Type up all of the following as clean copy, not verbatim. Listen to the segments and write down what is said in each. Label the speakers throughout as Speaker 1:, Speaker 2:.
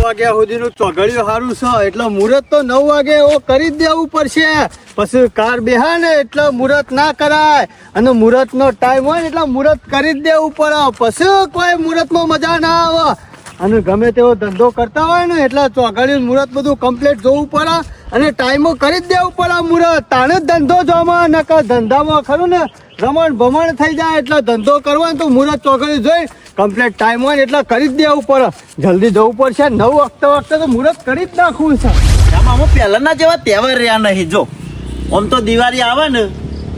Speaker 1: વાગ્યા સુધીનું ચોઘડિયું સારું છે એટલે મુહૂર્ત તો 9 વાગે એવો કરી જ દેવું પડશે. પછી કાર બેહા ને એટલે મુહૂર્ત ના કરાય અને મુહૂર્તનો ટાઈમ હોય ને એટલે મુહૂર્ત કરી જ દેવું પડે. પછી કોઈ મુહૂર્તમાં મજા ના આવે. અને ગમે તેવો ધંધો કરતા હોય ને એટલે ચોઘડિયું મુહૂર્ત બધું કમ્પ્લીટ જોવું પડે અને ટાઈમો કરી જ દેવું પડે. મુહૂર્ત તાણે જ ધંધો જોવામાં નકર ધંધામાં ખરું ને રમણ ભમણ થઈ જાય. એટલે ધંધો કરવો ને તો મુહૂર્ત ચોઘડિયું જોઈ કમ્પ્લીટ ટાઈમ હોય ને એટલે કરી જ દેવું પડે. જલ્દી જવું પડશે. 9 વખતે તો મુહૂર્ત કરી જ નાખવું છે.
Speaker 2: આમાં હું પહેલાના જેવા તહેવાર રહ્યા નહીં. જો આમ તો દિવાળી આવે ને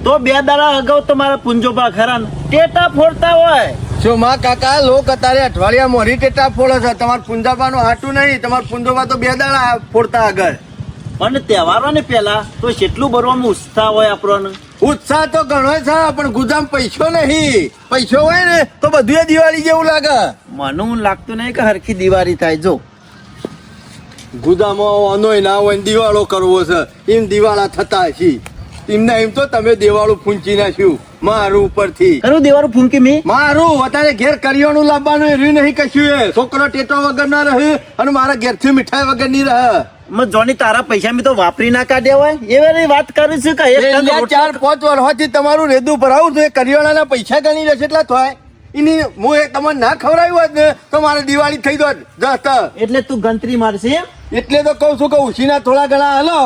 Speaker 2: તો 2 દાડા અગાઉ તો મારા પુંજોબા ખરા ને ટેટા ફોડતા હોય.
Speaker 1: શું માં કાકા લોક અત્યારે અઠવાડિયા મોરી ટેટા ફોડે છે. તમારા પુંજાબાનું હાટું નહીં. તમારા પુંજોબા તો 2 દાડા ફોડતા આગળ.
Speaker 2: પણ તહેવારો ને પેલા તો કેટલું ભરવામાં ઉત્સાહ હોય આપણને.
Speaker 1: ઉત્સાહ તો ઘણો છે પણ ગુજામ પૈસો નહીં. પૈસો હોય ને તો બધું દિવાળી જેવું લાગે.
Speaker 2: મને લાગતું નહીં કે હરખી દિવાળી થાય. જો
Speaker 1: ગુદામાં અનોય ના હોય દિવાળો કરવો છે એમ દિવાળા થતા છે. એમને એમ તો તમે દિવાળું ફૂંચી નાખ્યું મારું ઉપરથી.
Speaker 2: કરું દેવાનું ફૂંકી મી
Speaker 1: મારું અત્યારે ઘેર કરિયાણું લાવવાનું રહ્યું નહીં કશું. છોકરો ટેટો વગર ના રહે અને મારા ઘેરથી મીઠાઈ વગર નહીં રહે.
Speaker 2: જોની તારા પૈસા મેં તો વાપરી ના કાઢ્યા હોય એવી વાત કરું છું કે
Speaker 1: 4-5 વર્ષથી તમારું રેદું ભરાવું તો એ કરિયાણાના પૈસા ગણી લેશે એટલા થાય. એની હું તમને ના ખવડાવ્યું હોત ને તો મારે દિવાળી થઈ જાત.
Speaker 2: એટલે તું ગંતરી મારશે.
Speaker 1: એટલે તો કઉ છું કે ઉછીના થોડા ઘણા હલો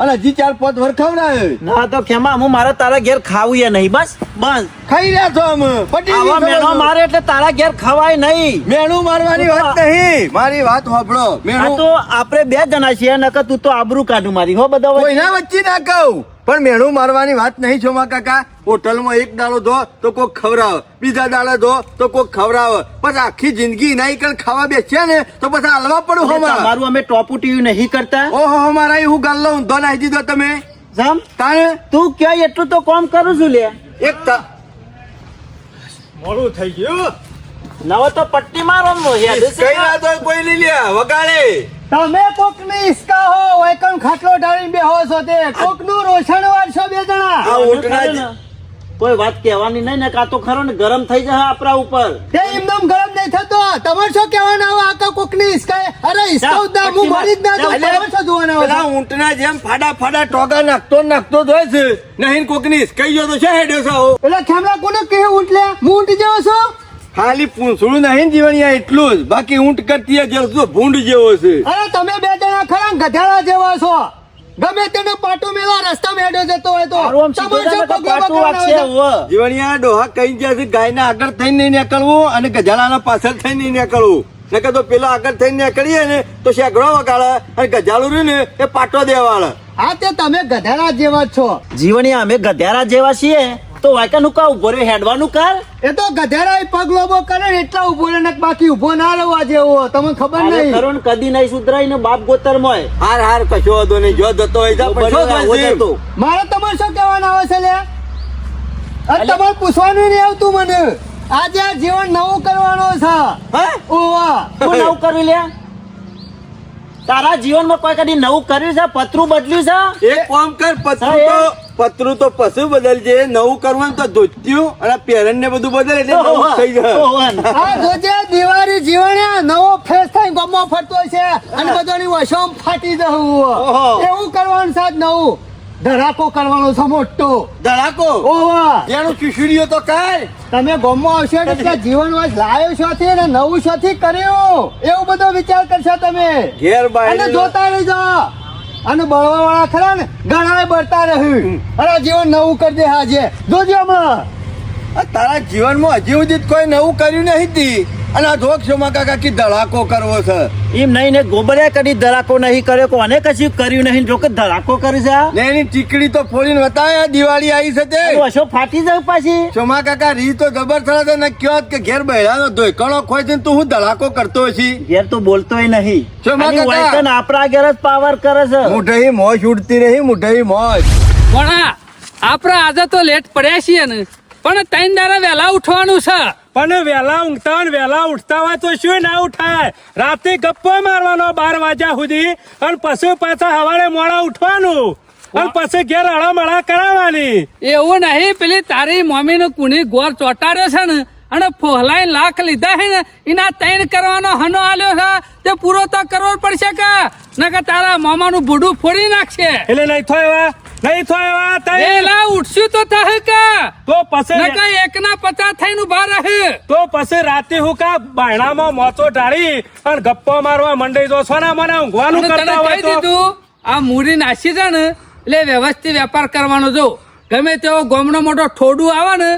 Speaker 1: અને હજી 4-5 વર્ષ ખવડાવે.
Speaker 2: ના તો ખેમા હું મારા તારા ઘેર ખાવું યા નહીં. બસ બસ
Speaker 1: ખાઈ રહ્યા છો અમે
Speaker 2: આવા મેણો મારે એટલે તારા ઘેર ખવાય નહીં.
Speaker 1: મેણું મારવાની વાત નહીં. મારી વાત સાંભળો. મેણું
Speaker 2: તો આપણે 2 જણા છીએ નકર તું તો આબરૂ કાઢું મારી હો બધા
Speaker 1: કોઈના વચ્ચે ના કહું. પણ મેણું મારવાની વાત નહીં છો માં કાકા. હોટલમાં એક દાડો ધો તો કોક ખવડાવે, બીજા દાડા ધો તો કોક ખવડાવે, પછી આખી જિંદગી નહીં કર ખાવા બેસ્યા ને તો પછી હાલવા પડું.
Speaker 2: તમારું અમે ટોપુ ટીવી નહીં કરતા.
Speaker 1: ઓહો મારા હું ગાલ્લો ઊંધો નાખી દીધો તમે.
Speaker 2: જમ
Speaker 1: તારે
Speaker 2: તું ક્યાં એટલું તો કામ કરું છું લે.
Speaker 1: એક મોડું થઈ ગયું.
Speaker 2: નવો તો પટ્ટી મારો
Speaker 1: કઈ ના તો કોઈ નહીં લે વગાડે. તમે કોક ની ઈસકા હો વૈકણ ખાટલો ઢાળીને બેહો છો તે કોક નું રોષણ વારસો 2 જણા.
Speaker 2: કોઈ વાત કહેવાની નહીં ને કા તો ખરો ને ગરમ થઈ જાય આપણા ઉપર.
Speaker 1: તે એમનેમ ગરમ નહીં થતો. તમારે શું કહેવાના આવા આકા કોક ની ઈસકા. અરે ઈસકા ઉદા હું મરી જ ના જાઉં. તમારે શું જોવાના પેલા ઊંટના જેમ ફાડા ટોગા નાખતો જ હોય છે. નહીં કોક ની ઈસકા ગયો તો છે હેડ્યો છો. પેલા ખેમલા કોને કહે ઊંટ લે હું ઊંટ જેવો છો. ખાલી પૂંછડું નહીં જીવણિયા એટલું જ. બાકી ઊંટ કરતી જેવો ભૂંડ જેવો છે. અરે તમે 2 જણા ખરા ગધેડા જેવા છો. ગમે તેને પાટો મેળવા રસ્તા મેળ્યો જતો હોય તો જીવણિયા ડોહા કઈ જાય છે. ગાયના આગળ થઈને નહીં નીકળવું અને ગજાલાના પાછળ થઈને નહીં નીકળવું. નકર તો પેલા આગળ થઈને નીકળીએ ને તો શેગડો વગાડે અને ગજાલું રહ્યું ને એ પાટો દેવાડે. હા તે તમે ગધેડા જેવા છો.
Speaker 2: જીવણી અમે ગધેડા જેવા છીએ તો વાયકાનું કા ઉભો રહ્યો હેડવાનું કર.
Speaker 1: એ તો ગધેડા પગ લોબો કરે એટલા ઉભો રહે ને બાકી ઉભો ના રહેવા જેવો. તમને ખબર નહીં
Speaker 2: ખરો ને કદી નહીં સુધરાય ને બાપ ગોતર મોય.
Speaker 1: હાર કશો વાંધો નહીં. જો જતો હોય મારે તમારે શું કહેવાના આવે છે લે. અને તમારે પૂછવાનું નહીં આવતું મને. આજે આ જીવન નવું કરવાનો છે. ઓવા
Speaker 2: તું નવું કરવી લે. તારા જીવનમાં કોઈ કદી નવું કર્યું છે? પતરું બદલ્યું છે?
Speaker 1: એક કામ કર. પતરું તો પશુ બદલજે. નવું કરવાનું તો ધોત્યું અને પેરન ને બધું બદલે એટલે નવું થઈ જાય. આ જોજે દિવાળી જીવણ્યા નવો ફેસ થઈ ગમો ફરતો છે અને બધાની વશોમ ફાટી જવું. એવું કરવાનું છે નવું. ધડાકો કરવાનો છે મોટો ધડાકો. ઓવા જેનું ચૂસડીઓ તો કાય તમે ગમો આવશે એટલે જીવન વાસ લાયો છો ને નવું શોથી કર્યું એવું બધો વિચાર કરશો તમે. ઘેર બાય જોતા રહી જાઓ. અને બળવા વાળા ખરા ને ઘણા બળતા રહ્યું. અરે જીવન નવું કરી દે. હાજે જોજો હમણાં તારા જીવનમાં હજી સુધી કોઈ નવું કર્યું નહીં. અને આ જોક છો માં કાકા કી ધડાકો કરવો છે
Speaker 2: એમ નહીં ને ગોબરિયા કદી ધડાકો નહીં કર્યો. કોને કશું કર્યું નહીં જો કે ધડાકો કરી છે.
Speaker 1: એની ટીકડી તો ફોડીને બતાવે. દિવાળી આવી છે તે
Speaker 2: વશો ફાટી જાય પાછી.
Speaker 1: સોમા કાકા રી તો જબર થશે ને કયો કે ઘેર બહેરાનો ધોઈકણો ખોય છે તું હું ધડાકો કરતો છી.
Speaker 2: ઘેર તો બોલતોય નહીં.
Speaker 1: સોમા કાકા
Speaker 2: આપણા ઘેર જ પાવર કરે છે.
Speaker 1: મુઠાઈ મોજ ઉડતી નહીં. મુઠાઈ મોજ
Speaker 3: પણ આપડે આજે તો લેટ પડ્યા છીએ ને પણ 3 દાડા વહેલા ઉઠવાનું છે.
Speaker 4: પણ વહેલા ઊંઘતા હોય વહેલા ઉઠતા હોય તો શું ના ઉઠાય. રાતે ગપ્પો મારવાનો 12 વાગ્યા સુધી અને પછી પાછા સવારે મોડા ઉઠવાનું અને પછી ઘેર હળમળા કરાવવાની.
Speaker 3: એવું નહીં પેલી તારી મમ્મી નો કુણી ગોર ચોટાડ્યો છે ને અને ફોહલાઈ લાખ લીધા હે ને એના 3 કરવાનો હનો આલ્યો છે તે પૂરો તો કરવો પડશે કે નકર તારા મામાનું બુડું ફોડી નાખશે.
Speaker 4: એટલે નહીં થયો તઈ
Speaker 3: એલા ઉઠશું તો થાય કે
Speaker 4: તો પછી
Speaker 3: નકર એકના 50 થઈને ઉભા રહે.
Speaker 4: તો પછી રાતે હું કા બાયણામાં મોચો ઢાળી અને ગપ્પો મારવા મંડી જો છો ને મને ઊંઘવાનું
Speaker 3: અને તને
Speaker 4: કરતા હોય
Speaker 3: કહી
Speaker 4: તો
Speaker 3: દીધું આ મૂડી નાસી છે ને એટલે વ્યવસ્થિત વેપાર કરવાનો. જો ગમે તેવો ગોમનો મોટો ઠોડું આવે ને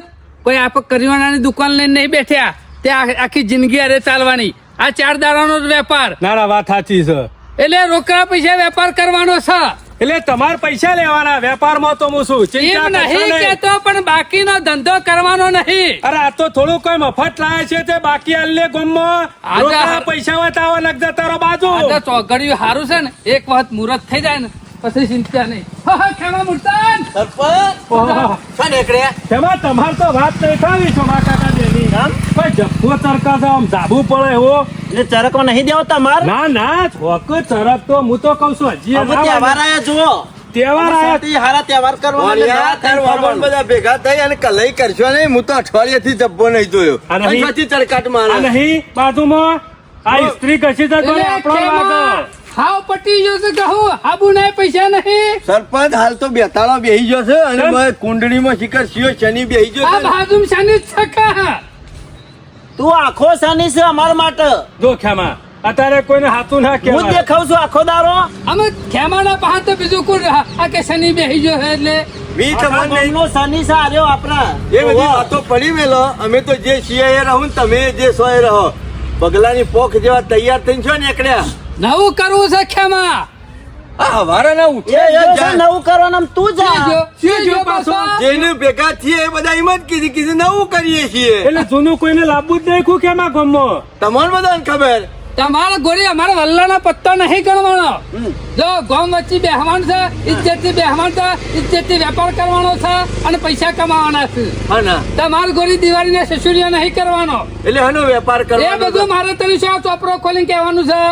Speaker 3: કોઈ આપ કરિયાણાની દુકાન લઈને નહીં બેઠ્યા તે આખી જિંદગી અરે ચાલવાની. આ 4 દાડાનો જ વેપાર
Speaker 4: ના વાત સાચી છે.
Speaker 3: એટલે રોકડા પૈસા વેપાર કરવાનો છે.
Speaker 4: એટલે તમારે પૈસા લેવાના વેપારમાં તો હું શું ચિંતા
Speaker 3: એમ
Speaker 4: કરશો
Speaker 3: નહીં
Speaker 4: નહીં.
Speaker 3: કેતો પણ બાકીનો ધંધો કરવાનો નહીં.
Speaker 4: અરે આ તો થોડું કોઈ મફત લાવે છે તે બાકી આલે ગોમમાં
Speaker 3: આજે
Speaker 4: રોકડા પૈસા વતાવો લગતા તારો બાજુ
Speaker 3: આ તો ચોગડિયું સારું છે ને એક વખત મુહૂર્ત થઈ જાય ને પછી ચિંતા નહીં. ખેમા મૂર્તન
Speaker 4: તેમાં તમાર તો વાત નહીં થાવી છો મા કાકા દેની કોઈ જબ્બો ચરકા છે આમ જાબુ પડે એવો
Speaker 2: એટલે ચરકો નહીં દેવો તમાર
Speaker 4: ના ચોક ચરક તો હું તો કઉ છું હજી
Speaker 2: હવે તહેવાર આયા જુઓ
Speaker 4: તહેવાર આયા
Speaker 2: તે હારા તહેવાર કરવા
Speaker 1: વાલિયા, તાર વામન બધા ભેગા થઈ અને કલાઈ કરશો નહીં. હું તો અઠવાડિયાથી જબ્બો નહીં જોયો.
Speaker 4: આ નહીં.
Speaker 1: અને પછી ચરકાટ
Speaker 4: આ
Speaker 1: મારે.
Speaker 4: નહીં બાજુમાં આ સ્ત્રી કશી છે તો
Speaker 3: એટલે
Speaker 4: આપણો
Speaker 3: ખેમા,
Speaker 4: લાગે
Speaker 3: હાવ પટી ગયો છે કહું હાબુ નહીં પૈસા નહીં.
Speaker 1: સરપંચ હાલ તો બેતાળો બેહી ગયો છે અને
Speaker 4: કેમ?
Speaker 1: ભાઈ કુંડળીમાં શિખર શિયો શનિ બેહી ગયો
Speaker 3: આ
Speaker 1: છે.
Speaker 3: બાજુ શાની જ છકા
Speaker 2: તું આખો સાની છે અમાર માટે
Speaker 4: જો ખેમા અત્યારે કોઈને હાથું ના
Speaker 2: હું જ
Speaker 4: કહેવાય
Speaker 2: દેખાવ છું આખો દારો
Speaker 3: અમે ખેમાના પાસે તો બીજું કોઈ આ કે શનિ બેહી ગયો છે એટલે
Speaker 1: મી ખબર નહીં.
Speaker 2: નો સાની છે આર્યો આપણા
Speaker 1: એ બધી વાતો પડી મેલો. અમે તો જે છીએ એ રહું ને તમે જે છો એ રહો. બગલાની પોખ જેવા તૈયાર થઈને છો ને એકડ્યા.
Speaker 3: નવું કરવું છે ખેમા.
Speaker 1: આ હવારના
Speaker 2: એ
Speaker 1: ઉઠે
Speaker 2: એ છે
Speaker 1: જાય.
Speaker 2: નવું કરવાનું તું જા
Speaker 3: સીજો પાછો.
Speaker 1: જેને ભેગા છીએ એ બધા એમ જ કીધી નવું કરીએ છીએ.
Speaker 4: એટલે જૂનું કોઈને લાવવું જ નહીં ખેમા ગમો
Speaker 1: તમને બધાને ખબર.
Speaker 3: તમારા ગોરી અમારા વલ્લાના પત્તા નહીં ગણવાનો. જો ગામ વચ્ચે બેહવાનું છે ઇજ્જતથી બેહવાનું છે ઇજ્જતથી વેપાર કરવાનો છે અને પૈસા કમાવાના છે.
Speaker 1: હા ના
Speaker 3: તમારી ગોરી દિવાળીને સસુરિયા નહીં કરવાનો.
Speaker 1: એટલે હનો વેપાર
Speaker 3: એ
Speaker 1: કરવાનો
Speaker 3: બધું મારે તને શું ચોપડો ખોલીને કહેવાનું છે.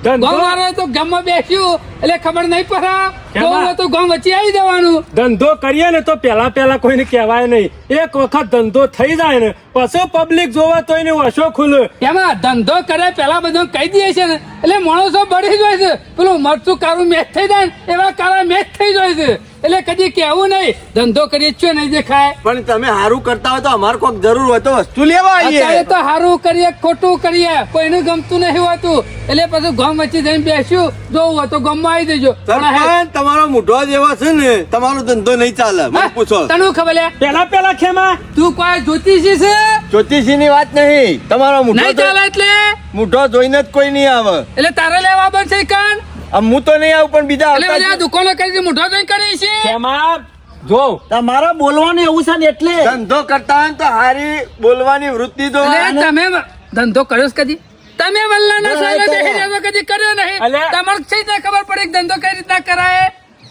Speaker 3: ગામ વાળો તો ગામમાં બેસ્યું એટલે ખબર નહીં પડે.
Speaker 4: કેમાં?
Speaker 3: તો ગામ વચ્ચે આવી જવાનું.
Speaker 4: ધંધો કરીએ ને તો પેલા કોઈને કહેવાય નહીં એક વખત ધંધો થઈ જાય ને પછી પબ્લિક જોવા તો એને વશો ખુલે
Speaker 3: એમાં ધંધો કરે પેલા બધું કહી દે છે ને એટલે માણસો બળી જાય છે. પેલું મરચું કાળું મેચ થઈ જાય ને એવા કાળા મેચ થઈ જાય છે. એટલે કદી કેવું નહીં ધંધો કરીએ છીએ નહીં દેખાય.
Speaker 1: પણ તમે સારું કરતા હોય તો અમારે કોઈક જરૂર હોય તો વસ્તુ લેવા
Speaker 3: અત્યારે
Speaker 1: આવીએ.
Speaker 3: તો સારું કરીએ ખોટું કરીએ કોઈને ગમતું નહીં હોતું એટલે પછી ગામ વચ્ચે જઈને બેસ્યું જોવું હોય તો ગામમાં આવી જજો.
Speaker 1: સરપંચ તમારો મોઢો જેવો છે ને તમારો ધંધો નહીં ચાલે. મને પૂછો.
Speaker 3: તને ખબર લે
Speaker 4: પેલા ખેમા
Speaker 3: તું કોઈ જ્યોતિષી છે
Speaker 1: જ્યોતિષી ની વાત નહીં. તમારો
Speaker 3: નહીં ચાલે એટલે
Speaker 1: મોઢો જોઈને જ કોઈ નહીં આવે.
Speaker 3: એટલે તારે લેવા બનશે કાન
Speaker 1: આમ હું તો નહીં આવું પણ બીજા
Speaker 3: એટલે
Speaker 1: આવતા
Speaker 3: બધી આ
Speaker 1: જ.
Speaker 3: દુકાનો કરી મોઢો જોઈને કરી છે.
Speaker 4: ખેમા જો
Speaker 2: તમારા બોલવાનું એવું છે ને એટલે
Speaker 1: ધંધો કરતા હોય ને તો હારી બોલવાની વૃત્તિ તો
Speaker 3: એટલે તમે ધંધો કર્યો છે કદી તમે વલ્લાના સાહેબ બેસી જશો કદી કર્યો નહીં.
Speaker 4: અલ્યા.
Speaker 3: તમારે છે જ ખબર પડે કે ધંધો કઈ રીતના કરાય.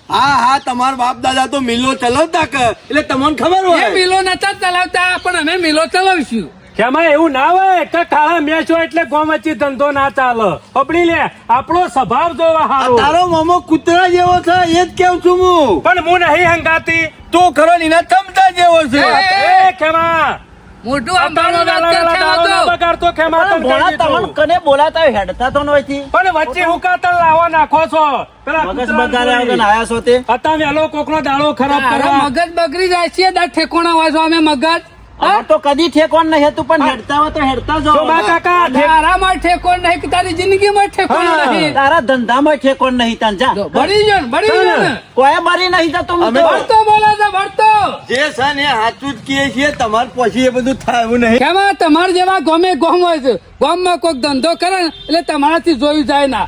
Speaker 1: હા તમારા બાપ દાદા તો મિલો ચલાવતા કે એટલે તમને ખબર
Speaker 3: એ
Speaker 1: હોય.
Speaker 3: મિલો નતા ચલાવતા પણ અમે મિલો ચલાવીશું.
Speaker 4: ખેમા એવું ના હોય કે કાળા મેચ હોય એટલે ગોમ વચ્ચે ધંધો ના ચાલે પકડી લે આપણો સ્વભાવ જોવા
Speaker 1: આ
Speaker 4: હારો
Speaker 1: તારો મામો કૂતરા જેવો છે એ જ કેવું છું હું.
Speaker 4: પણ હું નહીં હંગાતી
Speaker 1: તું ખરો ને એના ચમચા જેવો છે.
Speaker 3: એ,
Speaker 4: એ ખેમા
Speaker 3: મોઢું આંબાનું વાત કર ખેમા તો.
Speaker 4: બગાડતો ખેમા
Speaker 2: પણ
Speaker 4: તને
Speaker 2: ભોળા
Speaker 4: કહી દીધું.
Speaker 2: તમને કને બોલાતા હોય, હેડતા તો નહોતી.
Speaker 4: પણ વચ્ચે હુકાતર લાવો નાખો છો પેલા
Speaker 2: મગજ
Speaker 4: કૂતરાને
Speaker 2: બગાડ્યા વગર
Speaker 4: જોઈ.
Speaker 2: આયા છો તે
Speaker 4: હતા વહેલો કોકનો દાડો ખરાબ
Speaker 3: તારા
Speaker 4: કરવા
Speaker 3: મગજ બગડી જાય છે દર ઠેકોણા હોય છો અમે મગજ.
Speaker 2: અમાર તો કદી ઠેકોન નહીં હતું પણ હેડતા હોય તો હેડતા
Speaker 4: જો
Speaker 2: જો
Speaker 4: બા કાકા ઠેક-
Speaker 3: તારામાં ઠેકોણ નહીં કે તારી જિંદગીમાં ઠેકોણ
Speaker 4: હા.
Speaker 3: નહીં.
Speaker 2: તારા ધંધામાં ઠેકોન નહીં તાન જા
Speaker 3: જો, બળી ગયો ને, બળી ગયો ને.
Speaker 2: કોઈ મરી નહીં જતો હું
Speaker 1: અમે
Speaker 2: તો.
Speaker 3: ભરતો બોલે છે ભરતો.
Speaker 1: જે છે ને એ સાચું જ કહીએ છીએ. તમારે પછી એ બધું થાય એવું નહીં.
Speaker 3: કેમાં તમાર જેવા ગમે ગોમ હોય છે ગામમાં કોઈક ધંધો કરે ને એટલે તમારાથી જોયું જાય ના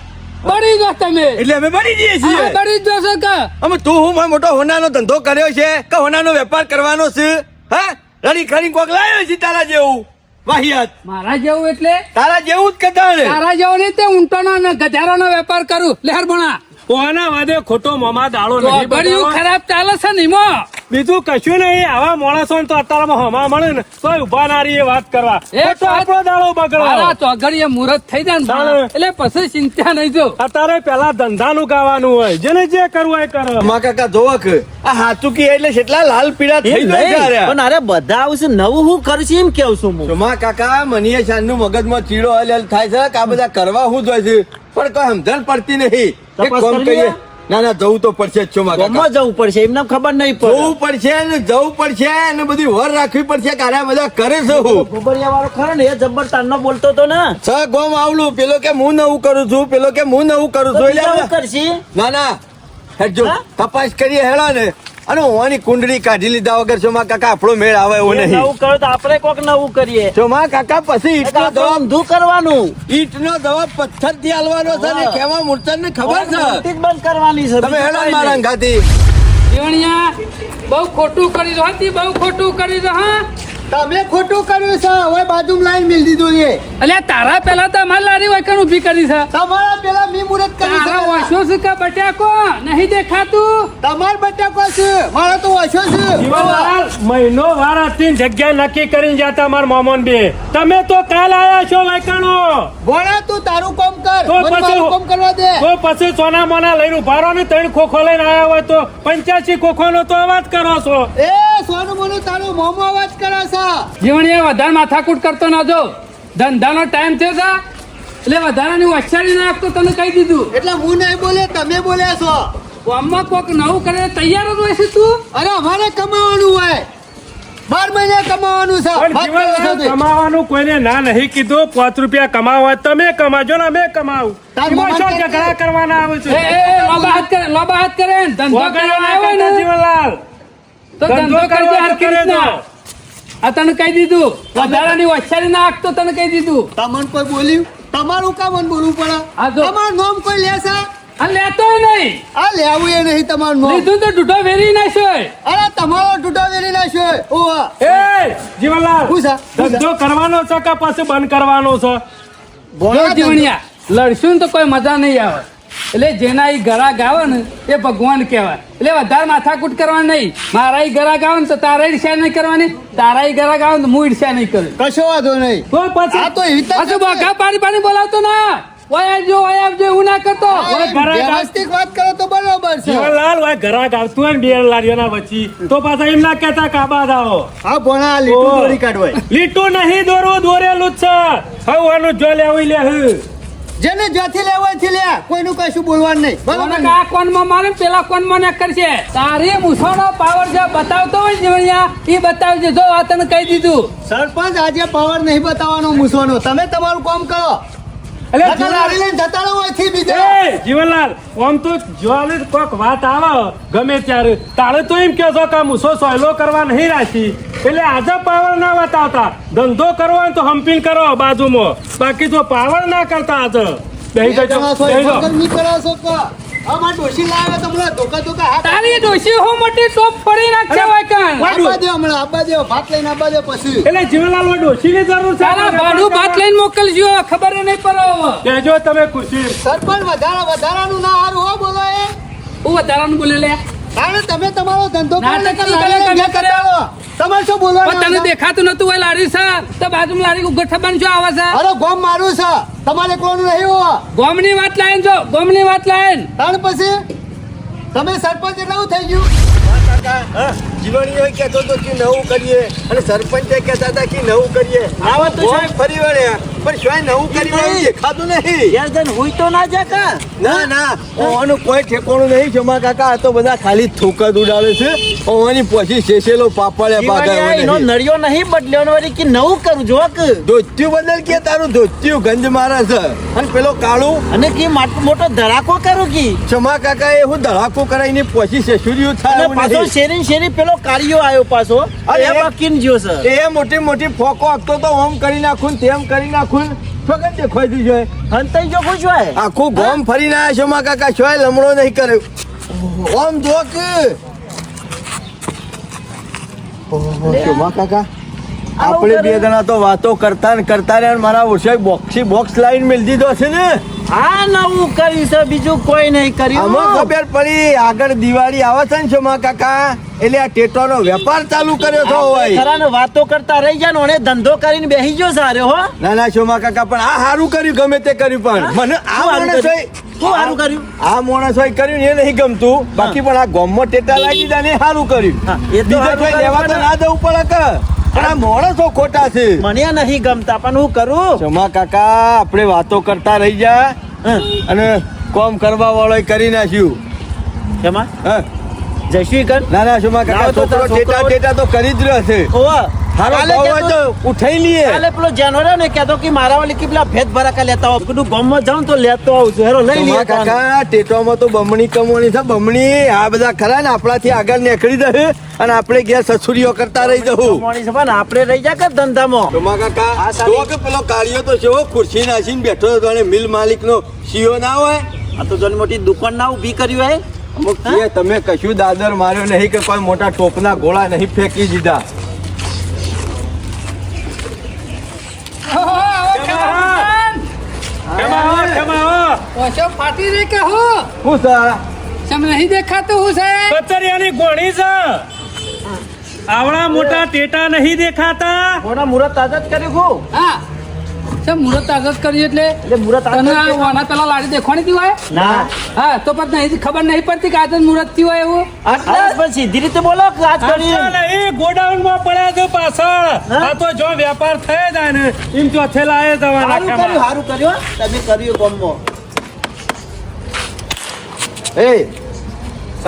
Speaker 3: બળી જો તમે.
Speaker 1: એટલે અમે બની જઈએ
Speaker 3: હા,
Speaker 1: છીએ.
Speaker 3: બળી જ જોશો કે
Speaker 1: અમે તું હું મારો મોટો હોનાનો ધંધો કર્યો છે કે હોનાનો વેપાર કરવાનો છે. હા રડી ખરી કોક લાવ્યો છે તારા જેવું વાહિયાત.
Speaker 3: મારા જેવું એટલે
Speaker 1: તારા જેવું જ કદાચ ને.
Speaker 3: તારા જેવો નહીં તે ઊંટોનો ને ગધારાનો વેપાર કરું લેહર ભણા.
Speaker 4: કોના વાદે ખોટો મોમાં દાડો નહીં
Speaker 3: ચોગડિયું
Speaker 4: બગાડો.
Speaker 3: ખરાબ ચાલે છે ને એમાં.
Speaker 4: બીજું કશું નહીં. આવા માણસો તો અત્યારમાં હમા મળે ને તો ઉભા ના રહી એ વાત કરવા. તો આપણો દાડો બગડો.
Speaker 3: મારા ચોઘડીએ મુહૂર્ત થઈ જાય ને
Speaker 4: ચાલે.
Speaker 3: એટલે પછી ચિંતા નહીં જો.
Speaker 4: અત્યારે પેલા ધંધાનું ગાવાનું હોય, જેને જે કરવું એ કરો.
Speaker 1: ચમા કાકા જોવો કે આ હાચું કે એટલે કેટલા લાલ પીળા થઈ
Speaker 2: એમ
Speaker 1: જાય છે
Speaker 2: નહીં,
Speaker 1: અરે.
Speaker 2: પણ અરે બધા આવશે નવું હું કરશે એમ કેવું છું હું.
Speaker 1: ચમા કાકા મને શાનનું મગજમાં ચીડો હલ થાય છે કે આ બધા કરવા હું જોઈએ છે પણ કોઈ સમજણ પડતી નહીં. એક
Speaker 2: તપાસ
Speaker 1: કામ
Speaker 2: કરી
Speaker 1: કરીએ.
Speaker 2: લે.
Speaker 1: ના ના જવું તો પડશે જ ચમા કાકા.
Speaker 2: ગામમાં જવું પડશે એમને ખબર નહીં પડે.
Speaker 1: જવું પડશે ને જવું પડશે અને બધી વર રાખવી પડશે કે આ બધા કરે છે હું.
Speaker 2: ગોબરિયા વાળો ખરો ને એ જબ્બર તારનો બોલતો તો ને.
Speaker 1: છ ગોમ આવલું પેલો કે હું નવું કરું છું પેલો કે હું નવું કરું
Speaker 2: તો
Speaker 1: છું
Speaker 2: બીજા
Speaker 1: એટલે
Speaker 2: હું કરશે?
Speaker 1: ના ના હેડજો
Speaker 2: હા?
Speaker 1: તપાસ કરીએ હેડો ને અને હોવાની કુંડળી કાઢી લીધા વગર ચોમા કાકા આપણો મેળ આવે એવો
Speaker 2: એ
Speaker 1: નહીં.
Speaker 2: નવું કરો તો આપણે કોક નવું કરીએ.
Speaker 1: ચોમા કાકા પછી ઈટનો
Speaker 2: આ તો
Speaker 1: જવાબ
Speaker 2: ઊંધું કરવાનું.
Speaker 1: ઈટનો જવાબ પથ્થર થી હાલવાનો છે ને
Speaker 2: હા.
Speaker 1: ખેવા મૂર્તન ને ખબર છે.
Speaker 2: ઉલટી જ બંધ કરવાની છે.
Speaker 1: તમે હેડો ને
Speaker 2: બીજું
Speaker 1: મારા
Speaker 2: કાંઈ નહીં.
Speaker 1: અંગાથી.
Speaker 3: જીવણિયા બહુ ખોટું કરી દો હતી, બહુ ખોટું કરી દો. હા
Speaker 1: તમે ખોટું કર્યું છે હવે બાજુ લાઈન મિલ દીધું છે
Speaker 3: અલ્યા તારા પેલા તો અમારી લારી વાંકણ ઊભી કરી છે.
Speaker 1: તમારા પેલા મી મુરત
Speaker 3: તારા વાંસો છે કે બટાકો નહીં દેખાતું?
Speaker 1: તમાર બટાકો છે મારા તો વાંચો છે
Speaker 4: જીવનલાલ, મહિનો વાર હતી ને જગ્યા નક્કી કરીને જતા મારા મોમન બે. તમે તો કાલ આયા છો વાયકાણો.
Speaker 1: ભોળા તું તારું કામ કર
Speaker 4: તો
Speaker 1: મને
Speaker 4: પછી-
Speaker 1: મારું કામ કરવા દે
Speaker 4: તો પછી સોના મોના લઈને ઉભા રહો ને 3 ખોખો લઈને આયા હોય તો 85 ખોખોનો તો અવાજ કરો છો.
Speaker 1: એ સોનું મોનું તારું મોમો અવાજ કરે છે
Speaker 3: જીવણિયા વધારે માથાકૂટ કરતો ના જો. ધંધાનો ટાઈમ થયો છે એટલે વધારાની વચ્ચાડી નાખતો તને કહી દીધું.
Speaker 1: એટલે હું નહીં બોલે તમે બોલ્યા છો
Speaker 3: ગામમાં કોક નવું કરે તૈયાર જ હોય છે તું.
Speaker 1: અરે અમારે કમાવાનું હોય 12 મહિને કમાવાનું છે
Speaker 4: પણ
Speaker 1: વાત કરો છો
Speaker 4: જીવનલાલ,
Speaker 1: તે.
Speaker 4: કમાવાનું કોઈને ના નહીં કીધું. 5 રૂપિયા કમાવા હોય તમે કમાજો ને અમે કમાવું.
Speaker 1: તાર
Speaker 4: એમાં
Speaker 1: મમ્મા
Speaker 4: શું
Speaker 1: કે-
Speaker 4: ઝઘડા કરવાના આવે છે?
Speaker 3: લોબા હાથ કરે, લોબા હાથ કરે ને ધંધો
Speaker 4: વગર
Speaker 3: કરવા
Speaker 4: ના
Speaker 3: આવ્યો
Speaker 4: કરતા
Speaker 3: ને
Speaker 4: જીવનલાલ.
Speaker 3: તો ધંધો
Speaker 4: ધંધો
Speaker 3: કરજે
Speaker 4: કરવા
Speaker 3: હરખી
Speaker 4: કરે
Speaker 3: રીતના.
Speaker 4: તો.
Speaker 3: આ તને કહી દીધું વધારાની વચ્ચાડી ના આપતો તને કહી દીધું.
Speaker 1: તમને કોઈ બોલ્યું તમારું કામ મને બોલવું પડે
Speaker 3: આ જો.
Speaker 1: તમારું નામ કોઈ લેશે
Speaker 3: આ લેતોય નહીં.
Speaker 1: આ લેવું એ નહીં તમારું નામ
Speaker 3: લીધું તો ઢૂઢો વેરી નાખ્યો.
Speaker 1: અરે તમારો ટૂટો વેરી નાખ્યો ઓવા
Speaker 4: એ જીવનલાલ,
Speaker 1: શું છે?
Speaker 4: ધંધો કરવાનો છે કે પછી બંધ કરવાનો છે?
Speaker 3: જો જીવણિયા લડશું ને તો કોઈ મજા નહીં આવે. એટલે જેના ઈ ગરાગ આવે ને એ ભગવાન કહેવાય. એટલે વધારે માથાકૂટ કરવાની નહીં. મારા ઈ ગરાગ આવે ને તો તારા ઈર્ષ્યા નહીં કરવાની, તારા ઈ ગરાગ આવે ને તો હું ઈર્ષ્યા નહીં કરું.
Speaker 1: કશો વાંધો નહીં
Speaker 4: તો પછી
Speaker 1: આ તો એવી રીતે
Speaker 3: પાછું બગા પાણી પાણી બોલાવતો ના. ઓય આવજો, ઓય આવજો એવું ના કરતો.
Speaker 1: આ
Speaker 4: ઘરે
Speaker 1: વ્યવસ્થિત વાત કરો તો બરોબર છે
Speaker 4: જીવનલાલ, ઓય ઘરાક આવતું હોય ને બે લારીઓના વચ્ચે, તો પાછા એમ ના કહેતા કે આ બાદ આવો.
Speaker 1: આ ભણા આ લીટું
Speaker 4: ઓહ.
Speaker 1: દોરી કાઢવાય
Speaker 4: લીટું નહીં દોરવું, દોરેલું જ છે. હવે આનું જો લેવું લે હું.
Speaker 1: જેને જ્યાંથી લેવાય થી લે કોઈનું કશું બોલવાનું નહીં બરોબર
Speaker 3: કોને
Speaker 1: ને?
Speaker 3: આ કોનમાં મારે ને પેલા કોનમાં ને કરશે. તારી મૂછોનો પાવર જે બતાવતો હોય જીવણિયા ઈ બતાવજે. જો આ તને કહી દીધું.
Speaker 1: સરપંચ આજે પાવર નહીં બતાવવાનો મૂસવાનો તમે તમારું કામ કરો
Speaker 4: એટલે
Speaker 1: નકર લારી લઈને જતા રહો અહીંથી બીજા
Speaker 4: એ જીવનલાલ, આમ તો જોવાને કોક વાત આવે ગમે ત્યારે તારે તો એમ કહો છો કે આ મૂસો સહેલો કરવા નહીં રાખી એટલે આજે પાવર ના બતાવતા. ધંધો કરવો હોય તો હમ્પિંગ કરો બાજુમાં, બાકી તો પાવર ના કરતા આજે. બેહી જજો, બેહી જાઓ.
Speaker 1: વગર નહીં કરાશો કે આમાં ડોશી લાવે તમને ધોકા ધોકા હાથ
Speaker 3: તારી ડોશી હું મોટી ટોપ ફોડી નાખશે હોય કાન.
Speaker 1: આબા દે હમણાં આબા દે ભાત લઈને આબા દે પછી
Speaker 4: એટલે જીવનલાલ માં ડોશીની જરૂર છે.
Speaker 3: તારા ભાડું ભાત લઈને મોકલજો, ખબર નહીં પડે.
Speaker 4: કહેજો તમે ખુશી.
Speaker 1: સરપંચ વધારાનું ના હારું હો બોલો એ
Speaker 3: હું વધારાનું બોલે લે.
Speaker 1: કારણ તમે તમારો ધંધો કરો
Speaker 3: નાટક
Speaker 1: નકર
Speaker 3: શું
Speaker 1: લારી
Speaker 3: કરે,
Speaker 1: લઈને
Speaker 3: તમે કરે?
Speaker 1: જતા રહો. તમારે શું
Speaker 3: પણ
Speaker 1: બોલવાનું
Speaker 3: તને
Speaker 1: છે?
Speaker 3: દેખાતું નતું હોય લારી છે તો બાજુમાં લારી ગઠ્ઠાબાન શું આવે છે?
Speaker 1: અરે ગોમ મારું છે તમારે કોનું નહીં હોવા
Speaker 3: ગોમની વાત લાઈન જો, ગોમની વાત લાઈન.
Speaker 1: તાણ પછી તમે સરપંચ એટલે શું થઈ ગયું જીવણીઓ કહેતો હતો કે નવું કરીએ અને સરપંચે કહેતા હતા કે નવું કરીએ
Speaker 2: આવા તો
Speaker 1: ગોમ ફરી વળ્યા પણ શું નવું કરી વળ્યું દેખાતું નહીં
Speaker 2: યાર જન હુઈ તો ના જા કા.
Speaker 1: ના ના ઓવાનું કોઈ ઠેકોણું નહીં જમા કાકા આ તો બધા ખાલી થોકા ઉડાડે છે ઓવાની પછી શેષેલો પાપડે
Speaker 2: જીવણિયા એનો
Speaker 1: પાગળ
Speaker 2: નળિયો નહીં બદલ્યો ને વળી કે નવું કરું જો કે.
Speaker 1: ધોત્યું બદલ કે તારું ધોત્યું ગંજ મારે છે અને પેલો કાળું
Speaker 2: અને કે મોટો ધડાકો કરું કે.
Speaker 1: ચમા કાકા એ હું ધડાકો કરાઈને પછી શેષુર્યું થાય
Speaker 2: અને
Speaker 1: એવું
Speaker 2: પાછો
Speaker 1: નહીં.
Speaker 2: શેરી ને શેરી પેલો કાળિયો આવ્યો પાછો.
Speaker 1: અરે
Speaker 2: એ બાકીન જ્યો છે.
Speaker 1: એ મોટી મોટી ફોકો આપતો તો ઓમ કરી નાખું ને તેમ કરી નાખું ફગત દેખાઈ દીધું છે
Speaker 2: હંતાઈ જો ખુશ હોય.
Speaker 1: આખું ગોમ ફરીને આવ્યા છો મા કાકા શોય લમણો નહીં કર્યો ઓમ જો કે શોમા કાકા આપણે બે જણા તો વાતો કરતા ને કરતા રહ્યા ને મારા ઓછા બોક્સ લાઈન મેળ દીધો છે ને
Speaker 2: આ નવું કર્યું છે, બીજું કોઈ નહીં કર્યું.
Speaker 1: આમાં ખબર પડી આગળ દિવાળી આવે છે ને શોમા કાકા એટલે આ ટેટોનો વેપાર ચાલુ કર્યો છો
Speaker 2: આપણે
Speaker 1: હોય.
Speaker 2: ખરા ને વાતો કરતા રહી જાય ને ઓને ધંધો કરીને બેસી ગયો સારે હો.
Speaker 1: ના ના શોમા કાકા પણ આ સારું કર્યું ગમે તે કર્યું પણ મને આ
Speaker 2: શું સારું
Speaker 1: માણસ
Speaker 2: કર્યું? શું સારું કર્યું?
Speaker 1: આ માણસ હોય કર્યું ને એ નહીં ગમતું બાકી પણ આ ગોમમાં ટેટા લાગી જાય ને એ સારું કર્યું.
Speaker 2: હા, એ તો
Speaker 1: બીજા
Speaker 2: સારું
Speaker 1: કોઈ લેવા તો
Speaker 2: કર્યું
Speaker 1: ના જવું પડે કે પણ આ માણસો ખોટા છે.
Speaker 2: મને નહીં ગમતા પણ હું કરું.
Speaker 1: શોમા કાકા આપણે વાતો કરતા રહી જાય
Speaker 2: હા,
Speaker 1: અને કોમ કરવા વાળો કરી નાખ્યું.
Speaker 2: શેમાં?
Speaker 1: હા.
Speaker 2: જયશ્રી કર.
Speaker 1: ના ના શોમા કાકા
Speaker 2: લાવો તો
Speaker 1: છોકરો
Speaker 2: તારો
Speaker 1: ટેટા
Speaker 2: છોકરો-
Speaker 1: ટેટા તો કરી જ રહ્યો છે.
Speaker 2: ઓવા.
Speaker 1: હારો
Speaker 2: કાલે
Speaker 1: ભાવ હોય
Speaker 2: કહેતો-
Speaker 1: તો ઉઠાઈ લઈએ.
Speaker 2: કાલે પેલો જાનવર ને કહેતો કે મારા વાલી કે પેલા ભેદ ભરાકા લેતા આવો. કીધું ગામમાં જાઉં તો લેતો આવું છું. હેરો લઈ
Speaker 1: શોમા
Speaker 2: લઈએ
Speaker 1: કાકા ટેટોમાં તો બમણી કમોણી છે બમણી આ બધા ખરા ને આપણાથી આગળ નીકળી જશે અને આપણે ઘેર સસુરીઓ કરતા રહી જવું.
Speaker 2: કમાણી છે પણ આપણે રહી જા કે ધંધામાં.
Speaker 1: શોમા કાકા
Speaker 2: આ સારી-
Speaker 1: જો કે પેલો કાળિયો તો છે ખુરશી નાખીને બેઠો હતો અને મિલ માલિક નો સીઓ ના હોય.
Speaker 2: આ તો જોની મોટી દુકાન ના ઊભી કર્યું હે.
Speaker 1: અમુક કહે તમે કશું દાદર માર્યો નહીં કે કોઈ મોટા ટોપના ગોળા નહીં ફેંકી દીધા.
Speaker 3: ઓહો, આવો ખેમાભાઈ.
Speaker 4: ખેમા હો, ખેમા હો.
Speaker 3: ઓછો ફાટી રે કે હું
Speaker 1: શું સર
Speaker 3: સમ નહીં દેખાતું હું છે
Speaker 4: કચરિયાની ગોળી છે. આવડા મોટા ટેટા નહીં દેખાતા.
Speaker 2: મોટા મુહૂર્ત આજ જ કર્યું હું.
Speaker 3: હા સમ મુહૂર્ત આગળ કર્યું એટલે
Speaker 2: એટલે મુહૂર્ત આજ જ
Speaker 3: તને આ
Speaker 2: કર્યું.
Speaker 3: વાના પેલા લાડી દેખવાની તી હોય
Speaker 2: ના
Speaker 3: હા તો પણ નહીં ખબર નહીં પડતી કે આજે મુહૂર્ત થી હોય એવું
Speaker 2: આટલા જ પણ સીધી રીતે બોલો કે આજ કર્યું.
Speaker 4: આજકાલ એ ગોડાઉનમાં પડ્યા છે પાછળ.
Speaker 2: હા?
Speaker 4: આ તો જો વેપાર થઈ જાય ને એમ તો થેલા એ જવાના
Speaker 2: સારું કર્યું
Speaker 4: ખેમા.
Speaker 2: સારું કર્યું હો. તમે કર્યું ગામમાં.
Speaker 1: એ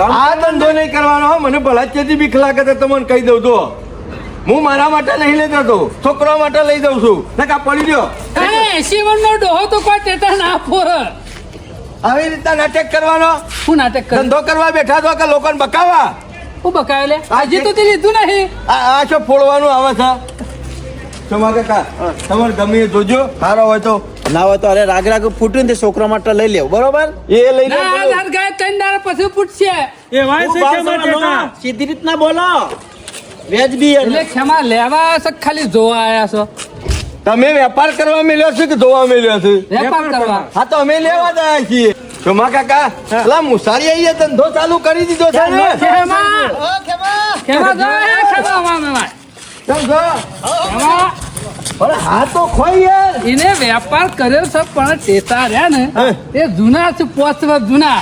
Speaker 1: આ ધંધો નહીં કરવાનો હો. મને ભલાચ્યાથી બીક લાગે તો તમને કહી દઉં તો હું મારા માટે નહીં લઈ જતો છોકરા માટે લઈ જાઉં છું નકા પડી રહ્યો.
Speaker 3: 80 નો ડોહો તો કોઈ ટેટા ના આપો
Speaker 1: આવી રીતના નાટક કરવાનો
Speaker 3: હું નાટક કરું
Speaker 1: ધંધો કરવા બેઠા તો કે લોકોને બકાવા
Speaker 3: હું બકાયો લે આજે તો તે લીધું નહીં
Speaker 1: આ શું ફોડવાનું આવે છે. શોમા કાકા તમારે ગમે એ જોજો સારો હોય તો
Speaker 2: ના હોય તો અરે રાગ રાગ ફૂટ્યું ને તે છોકરા માટે લઈ લેવું બરોબર.
Speaker 1: એ લઈને
Speaker 3: ના લાલ ગાય ત્રણ દાડા પછી પૂછશે
Speaker 4: એ વાય છે
Speaker 2: હું
Speaker 4: ખેમા
Speaker 2: બાવસા
Speaker 4: ટેટા.
Speaker 2: નો. સીધી રીતના બોલો. વેજબી
Speaker 3: એટલે ક્ષમા લેવા છો કે ખાલી જોવા આયા છો
Speaker 1: તમે વેપાર કરવા મેલ્યો છે કે જોવા મેલ્યો છે.
Speaker 3: વેપાર કરવા
Speaker 1: હા તો અમે લેવા જ આવ્યા છીએ. શોમા કાકા અલા મુસારી આઈએ ધંધો ચાલુ કરી દીધો છે ને.
Speaker 3: ખેમા ખેમા જો એ ખેમા મામા
Speaker 1: ચમ જો.
Speaker 3: ખેમા
Speaker 1: અરે હા તો ખોઈ યાર.
Speaker 3: એને વેપાર કર્યો છે પણ ટેટા રહ્યા ને
Speaker 1: હા.
Speaker 3: એ જૂના છે 5 વર્ષ જૂના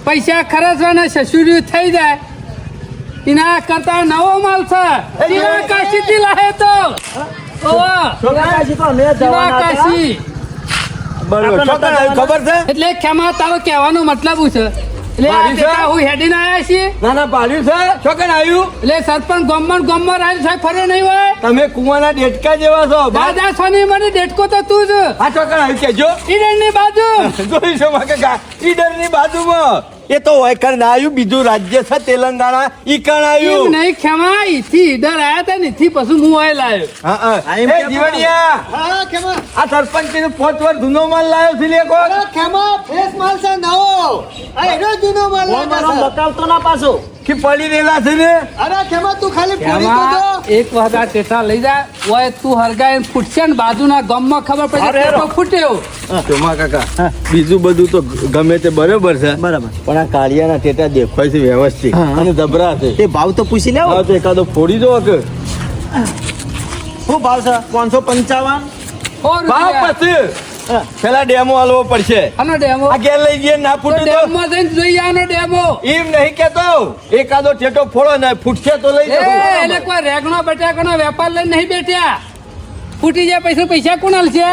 Speaker 3: પૈસા ખર્ચવાના સસુર્યું થઈ જાય એના કરતા નવો માલ છે જીવા કાશીથી લાહે તો ઓવા
Speaker 2: છોકરાજી તો અમે
Speaker 3: જીવા
Speaker 2: જવાના હતા.
Speaker 3: કાશી
Speaker 1: બરોબર શું કરાયું ખબર છે.
Speaker 3: એટલે ખેમા તારો કહેવાનો મતલબ શું છે એટલે આ
Speaker 1: મારી છે?
Speaker 3: ટેટા હું હેડીને આયા છીએ
Speaker 1: ના ના પાડ્યું છે શું આવ્યું.
Speaker 3: એટલે સરપંચ ગોમમાં રાજ સાહેબ ફર્યો નહીં હોય
Speaker 1: તમે કુવાના ડેટકા જેવા છો.
Speaker 3: દાદા સોની મને ડેટકો તો તું જ
Speaker 1: આ ચોકડ આવ્યું કેજો.
Speaker 3: ઈડનની બાજુ
Speaker 1: જોઈ છો કાકા ઈડરની બાજુમાં એ તો વૈકર ના આવ્યું બીજું રાજ્ય છે તેલંગાણા ઈ કણ
Speaker 3: એમ
Speaker 1: આવ્યું.
Speaker 3: નહીં ખેમા ઈથી ઈડર આયા તા ને ઈથી પછી હું આય લાયો
Speaker 1: હા હા
Speaker 2: હા, એમ
Speaker 1: એ
Speaker 2: કે
Speaker 1: જીવણિયા
Speaker 5: હા ખેમા
Speaker 1: આ સરપંચ ને 5 વાર જૂનો માલ લાવ્યો છે લે કોક.
Speaker 5: અરે ખેમા ફ્રેશ માલ છે નવો આ એનો જૂનો માલ
Speaker 2: ગોમાનો
Speaker 5: લાગ્યો છે.
Speaker 2: બકાવતો ના પાછો.
Speaker 1: કે પડી રહેલા છે ને.
Speaker 5: અરે ખેમા તું ખાલી પૂરી તો
Speaker 3: ખેમા
Speaker 5: જો
Speaker 3: એક વખત આ ટેટા લઈ જા ઓય તું હરગાઈને ફૂટશે ને બાજુના ગામમાં ખબર પડી
Speaker 2: અરે
Speaker 3: ટેટો ફૂટ્યો
Speaker 1: ચોમા કાકા બીજું બધું તો ગમે તે બરોબર છે
Speaker 2: બરાબર.
Speaker 1: પણ આ કાળિયાના ટેટા દેખાય છે વ્યવસ્થિત
Speaker 2: હા.
Speaker 1: અને જબરા છે.
Speaker 2: તે ભાવ તો પૂછી લેવો.
Speaker 1: હા તો એકાદો ફોડી દો કે
Speaker 2: શું ભાવ છે 555.
Speaker 1: ભાવ પછી પેલા ડેમો આલવો પડશે.
Speaker 3: આનો ડેમો
Speaker 1: આ ઘેર લઈ જઈએ ના
Speaker 3: તો
Speaker 1: ફૂટું તો
Speaker 3: ડેમમાં જઈને જોઈ આનો ડેમો
Speaker 1: એમ નહીં કેતો એકાદો ટેટો ફોડો ને ફૂટશે તો લઈ
Speaker 3: એ
Speaker 1: જાઓ.
Speaker 3: એટલે કોઈ રેગનો બટાકાનો વેપાર લઈને નહીં બેઠ્યા ફૂટી જાય પૈસા પૈસા કોણ આલશે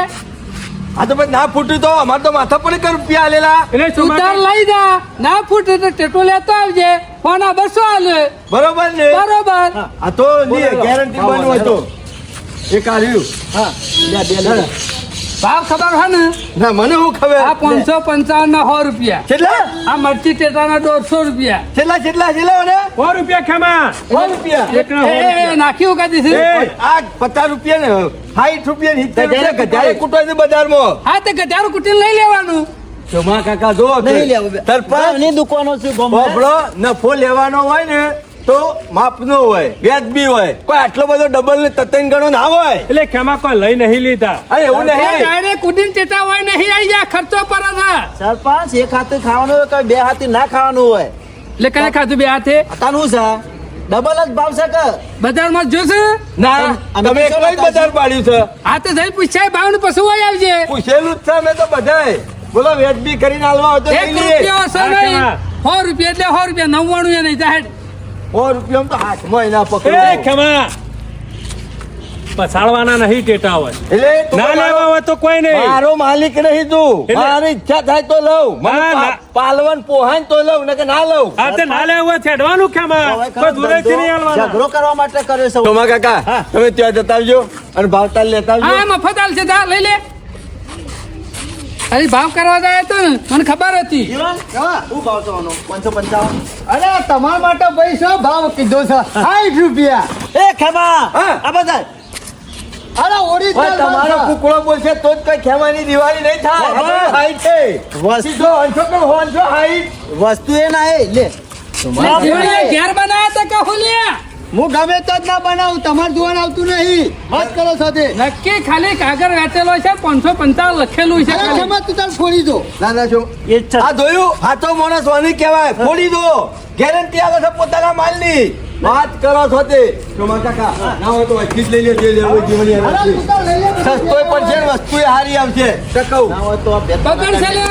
Speaker 1: આ તો પછી ના ફૂટ્યું તો અમારે તો માથા પર કર રૂપિયા આલેલા.
Speaker 4: એટલે
Speaker 3: તું તાર
Speaker 4: ચોમાસા-
Speaker 3: લઈ જા ના ફૂટે તો ટેટો લેતો આવજે ફોન આ 200 આલે
Speaker 1: બરોબર ને
Speaker 3: બરોબર
Speaker 1: આ તો ગેરંટી બનવું હોય તો એક આવ્યું.
Speaker 2: હા લે બે લે.
Speaker 3: ભાવ ખબર હે ને
Speaker 1: ના મને હું ખબર.
Speaker 3: આ 555 ના 100 રૂપિયા
Speaker 1: કેટલા
Speaker 3: આ મરચી ટેટાના 150 રૂપિયા
Speaker 1: છેલ્લા છેલ્લા ને
Speaker 4: 100 રૂપિયા ખેમા.
Speaker 1: 100 રૂપિયા.
Speaker 4: એકના 100
Speaker 3: એ
Speaker 4: રૂપિયા.
Speaker 3: નાખ્યું કાદી છે
Speaker 4: એ,
Speaker 1: આ 50 રૂપિયા ને 60 રૂપિયા ને 70 રૂપિયા ગધારે કૂટવાય છે બજારમાં.
Speaker 3: હા તે ગધારું કુટીને લઈ લેવાનું
Speaker 1: ચોમા કાકા જો
Speaker 2: નહીં લેવું.
Speaker 1: સરપંચ
Speaker 2: ની દુકાનો છે ગામમાં.
Speaker 1: બોબડો નફો લેવાનો હોય ને તો તો માપનો હોય, વ્યાજબી હોય. કોઈ આટલો બધો ડબલ ને તત્તન ગણો ના હોય.
Speaker 4: એટલે ખેમા કોઈ લઈ નહીં લીધા.
Speaker 1: અરે એવું નહીં.
Speaker 3: ડાયરેક્ટ ઉડીને ટેટા હોય નહીં આવી જાય ખર્ચો પર
Speaker 2: સરપંચ એક હાથે ખાવાનું હોય કે બે હાથે ના ખાવાનું હોય?
Speaker 3: એટલે કને ખાધું બે હાથે
Speaker 2: તાનું છે ડબલ જ ભાવ છે કે
Speaker 3: બજારમાં જોશે
Speaker 1: ના, તમે એકલા જ બજાર પાડ્યું છે.
Speaker 3: આ તો જઈ પૂછાય ભાવ ને પછી હોય આવજે
Speaker 1: પૂછેલું જ છે મેં તો બધાય. બોલો વ્યાજબી કરીને હાલવા હોય તો
Speaker 3: એક
Speaker 1: લઈ લઈએ.
Speaker 3: રૂપિયા હશે નહીં 100 રૂપિયા એટલે 100 રૂપિયા 99 એ નહીં જાય
Speaker 1: 100 રૂપિયામાં તો હાથમાં એના
Speaker 4: એ
Speaker 1: પકડો.
Speaker 4: ખેમા પછાડવાના નહીં ટેટા હોય.
Speaker 1: એટલે તું
Speaker 4: ના લેવા હોય તો કોઈ નહીં.
Speaker 1: મારો માલિક નહીં તું.
Speaker 4: એટલે-
Speaker 1: મારી ઈચ્છા થાય તો લઉં. મને
Speaker 4: ના, ના.
Speaker 1: પાલવન પોહાય તો લઉં, નકર ના લઉં.
Speaker 4: આ તે ના લેવા હોય છેડવાનું ખેમા. કોઈ દૂરેથી નહીં હાલવાના.
Speaker 2: ઝઘડો કરવા માટે કર્યો છે
Speaker 1: સોમા કાકા, તમે ત્યાં જતા આવજો અને ભાવતાલ લેતા આવજો.
Speaker 3: હા મફત આલશે જા લઈ લે અરે ભાવ કરવા જાય તો ને મને ખબર હતી
Speaker 2: શું ભાવ છે આનો? 555.
Speaker 5: અરે તમારા માટે ભાઈ શું ભાવ કીધો છે 60 રૂપિયા.
Speaker 2: એ ખેમા
Speaker 1: હા.
Speaker 2: આ બધા
Speaker 5: અરે
Speaker 1: ઓય,
Speaker 5: ઓરિજિનલ
Speaker 1: તમારો કુકડો બોલશે તો જ કઈ ખેમાની દિવાળી નહીં થાય.
Speaker 2: બાબા.
Speaker 1: આપણે હાઈટ છે.
Speaker 2: વસ્તુ
Speaker 1: સીધો હંસો કે હોંસો હાઈટ.
Speaker 2: વસ્તુ એ ના એ લે
Speaker 3: જીવણીએ ઘેર બનાયા તા કહું લે
Speaker 5: હું ગમે તો જ ના બનાવું, તમારે જોવાનું આવતું નહીં. વાત કરો સાથે.
Speaker 3: નક્કી ખાલી કાગળ વેચેલો છે 555 લખેલું છે
Speaker 5: અરે
Speaker 3: ખાલી.
Speaker 5: ખેમા તું તાર ફોડી દો.
Speaker 1: ના ના જો
Speaker 2: એ જ છે.
Speaker 1: આ જોયું હાથો માણસ વાની કહેવાય. ફોડી દો. ગેરંટી આવે છે પોતાના માલની. વાત કરો છો તે સોમા કાકા, ના હોય તો વચ્ચે જ લઈ લેજો. જે લેવું હોય જીવણી
Speaker 5: અરે
Speaker 1: એનાથી.
Speaker 5: તું તાર લઈ લે બધું.
Speaker 1: સસ્તોય પણ છે ને વસ્તુએ હારી આવશે. ટકાઉ.
Speaker 2: ના હોય તો આ બે
Speaker 3: બગડ છે લે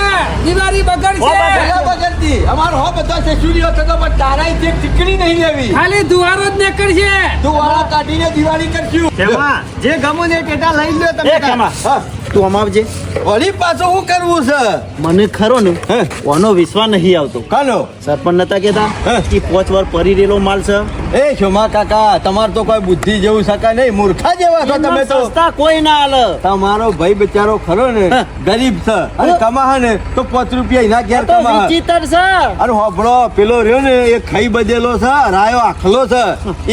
Speaker 3: દિવાળી બગડ છે
Speaker 1: ભલા બગડતી. અમારો હો બધા સેચુરીઓ થતો પણ તારાય જે ટીકડી નહીં લેવી.
Speaker 3: ખાલી દુવારો જ નીકળશે
Speaker 1: તું વાળા કાઢીને દિવાળી કરશું.
Speaker 2: ખેમા
Speaker 5: જે ગમો ને ટેટા લઈ લ્યો તમે
Speaker 2: એ
Speaker 5: તાર.
Speaker 2: ખેમા
Speaker 1: હા,
Speaker 2: તું આમ આવજે.
Speaker 1: વળી પાછું શું કરવું છે?
Speaker 2: મને ખરો ને
Speaker 1: હે?
Speaker 2: ઓનો વિશ્વાસ નહીં આવતો.
Speaker 1: કાનો?
Speaker 2: સરપંચ નતા કેતા
Speaker 1: હે?
Speaker 2: કે 5 વાર પરી રહેલો માલ છે
Speaker 1: એ શોમા કાકા, તમારે તો કોઈ બુદ્ધિ જેવું શકા નહીં. મૂર્ખા જેવા છો તમે તો.
Speaker 2: સસ્તા કોઈ ના હાલે.
Speaker 1: તમારો ભાઈ બચારો ખરો ને
Speaker 2: હા.
Speaker 1: ગરીબ છે અને કમાહે ને તો 5 રૂપિયા એના ઘેર
Speaker 2: તો
Speaker 1: કમાહે.
Speaker 2: વિચિત્ર છે.
Speaker 1: અરે હોબળો પેલો રહ્યો ને એ ખાઈ બધેલો છે, રાયો આખલો છે,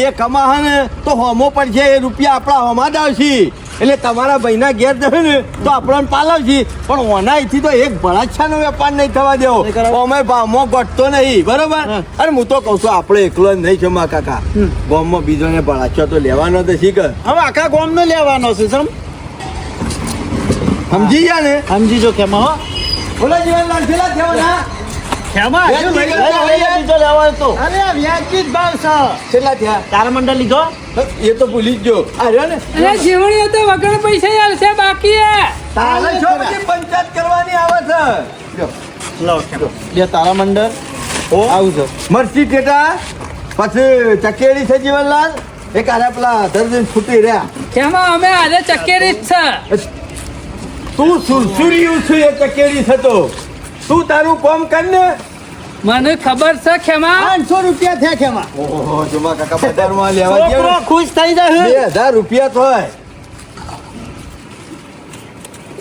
Speaker 1: એ કમાહે ને તો હોમો પણ છે એ રૂપિયા આપણા હોમાં જ આવશે. એટલે તમારા ભાઈના ઘેર જશે ને તો આપણને પાલવશે, પણ ઓના અહીંથી તો એક ભળાછાનો વેપાર નહીં થવા દેવો.
Speaker 2: નહીં કરાવો.
Speaker 1: અમે ભાવમાં ઘટતો નહીં, બરોબર?
Speaker 2: હા.
Speaker 1: અને હું તો કઉ છું આપણે એકલો જ નહીં છે મા કાકા, ગામમાં બીજોને ભળાછો તો લેવાનો તો શીખ.
Speaker 2: હવે આખા ગામ નો લેવાનો છે સમ
Speaker 1: સમજી ગયા ને?
Speaker 2: સમજી જો ખેમા હો
Speaker 1: બોલો જીવનલાલ છેલ્લા થયા
Speaker 2: ખેમા
Speaker 1: વ્યાજ
Speaker 2: હજુ
Speaker 1: નહીં
Speaker 2: લઈ
Speaker 1: કરતા
Speaker 2: લે,
Speaker 1: હોય
Speaker 2: બીજો લેવો હોય તો
Speaker 5: અરે વ્યાજબી જ ભાવ છે.
Speaker 1: છેલ્લા થયા
Speaker 2: તારામંડળ લીધો.
Speaker 1: એ તો ભૂલી જ ગયો. આ રહ્યો ને
Speaker 3: અરે જીવણીઓ તો વગર પૈસા આલશે બાકી હે
Speaker 1: તારે છો પછી પંચાયત કરવાની આવે છે. લ્યો.
Speaker 2: લાવ ખેમા. બે તારામંડળ
Speaker 1: આવું છે મરચી ટેટા, પછી ચકેડી છે જીવનલાલ, એક આરા પેલા દર્જન છૂટી રહ્યા.
Speaker 3: કેમાં અમે આજે ચકેરી જ છે
Speaker 1: તું સુરસુર્યું છું એ ચકેડી થતો. તું તારું કામ કર ને.
Speaker 3: મને ખબર છે ખેમા
Speaker 5: 500 રૂપિયા થયા ખેમા.
Speaker 1: ઓહો જમા કાકા બજારમાં લેવા
Speaker 2: છોકરો
Speaker 1: ગયા
Speaker 2: ખુશ થઈ જાય.
Speaker 1: 2000 રૂપિયા થાય.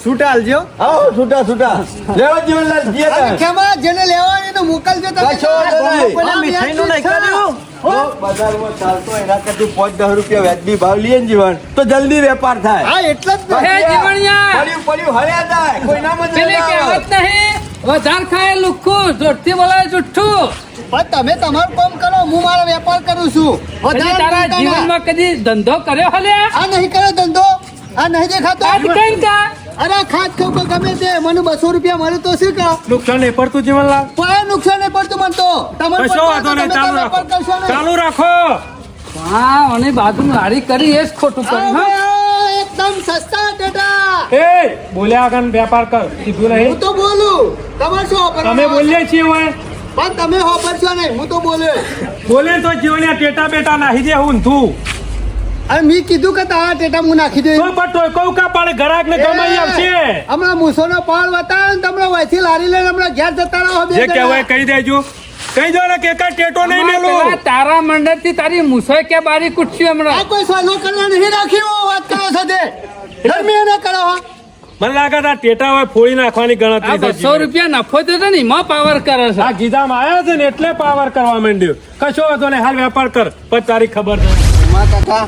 Speaker 5: છૂટા આલજો.
Speaker 1: આવો છૂટા છૂટા લેવા જીવનલાલ જીએ
Speaker 5: અરે
Speaker 1: તાર.
Speaker 5: ખેમા જેને લેવાની તો મોકલજો તમે.
Speaker 1: કશો વાંધો નહીં.
Speaker 5: પેલા
Speaker 2: આ મીઠાઈનું નહીં
Speaker 5: વ્યાજબી જ
Speaker 2: કર્યું.
Speaker 5: છે.
Speaker 1: જો બજારમાં ચાલતો એના કરતી 5-10 રૂપિયા વ્યાજબી ભાવ લઈએ ને જીવન તો જલ્દી વેપાર થાય.
Speaker 5: હા એટલે જ
Speaker 3: હે
Speaker 5: ને.
Speaker 3: જીવણિયા
Speaker 1: પડ્યું હર્યા જાય. કોઈ ના મજા
Speaker 3: પેલી
Speaker 1: ના આવે.
Speaker 3: કહેવત નહીં વધાર ખાય લુખ્ખું જોરથી બોલાય જુઠ્ઠું
Speaker 5: પણ તમે તમારું કામ કરો, હું મારો વેપાર કરું છું.
Speaker 3: કદી
Speaker 5: વધારે
Speaker 3: તારા
Speaker 5: બોલતા ના.
Speaker 3: જીવનમાં કદી ધંધો કર્યો હલે
Speaker 5: આ નહીં કર્યો ધંધો, આ નહીં દેખાતો.
Speaker 3: આજ કઈ કા
Speaker 5: અરે ખાત ખાવ કે ગમે તે મને 200 રૂપિયા મળે તો શું કહો?
Speaker 4: નુકસાન નહીં પડતું જીવનલાલ.
Speaker 5: કોઈ નુકસાન નહીં પડતું મને તો. તમારે
Speaker 4: કશો
Speaker 5: પડતું
Speaker 4: વાંધો
Speaker 5: હોય
Speaker 4: નહીં,
Speaker 5: તો તમે
Speaker 4: ચાલુ
Speaker 5: વેપાર
Speaker 4: રાખો.
Speaker 5: કરશો નહીં.
Speaker 4: ચાલુ રાખો.
Speaker 3: હા અને બાજુ લારી કરી એ જ ખોટું કર્યું
Speaker 5: હવે
Speaker 3: હા
Speaker 5: એકદમ સસ્તા ટેટા.
Speaker 4: એ બોલ્યા આગળ વેપાર કર કીધું
Speaker 5: હું
Speaker 4: નહીં.
Speaker 5: તો બોલું, તમારે શું વાપરવાનું?
Speaker 4: તમે બોલીએ છીએ હવે.
Speaker 5: પણ તમે વાપરશો નહીં, હું તો બોલે.
Speaker 4: બોલે તો જીવણિયા ટેટા બેટા નાહી દે ઊંધું.
Speaker 5: અને મેં કીધું કે તારા ટેટા હું નાખી દે.
Speaker 4: તો પણ તોય કહું કા પાડે ઘરાક ને કમાઈ આવશે.
Speaker 5: હમણાં મૂસોનો પાળ બતાવે ને તમને વયથી લારી લઈને હમણાં ઘેર જતા રહો બે
Speaker 4: જે
Speaker 5: જણા.
Speaker 4: કહેવાય કહી દેજો. કહી દો ને કે એકા ટેટો નહીં
Speaker 3: પેલા
Speaker 4: મેલું.
Speaker 3: તારા મંડળ થી તારી મુસોય કે બારી કૂટશું
Speaker 5: આ
Speaker 3: હમણાં
Speaker 5: કોઈ સહેલો કરવા નહીં રાખી હો, વાત કરો છો તે. ધર્મીય ન કરો હો.
Speaker 4: મને લાગે છે આ ટેટા હોય ફોડી નાખવાની
Speaker 3: આ
Speaker 4: ગણતરી છે
Speaker 3: 200 રૂપિયા નફો થયો ને એમાં પાવર કરે છે
Speaker 4: આ ગીધામાં આવ્યા છે ને એટલે પાવર કરવા માંડ્યો. કશો વાંધો નહીં, હાલ વેપાર કર પછી તારી ખબર છે.
Speaker 1: મા કાકા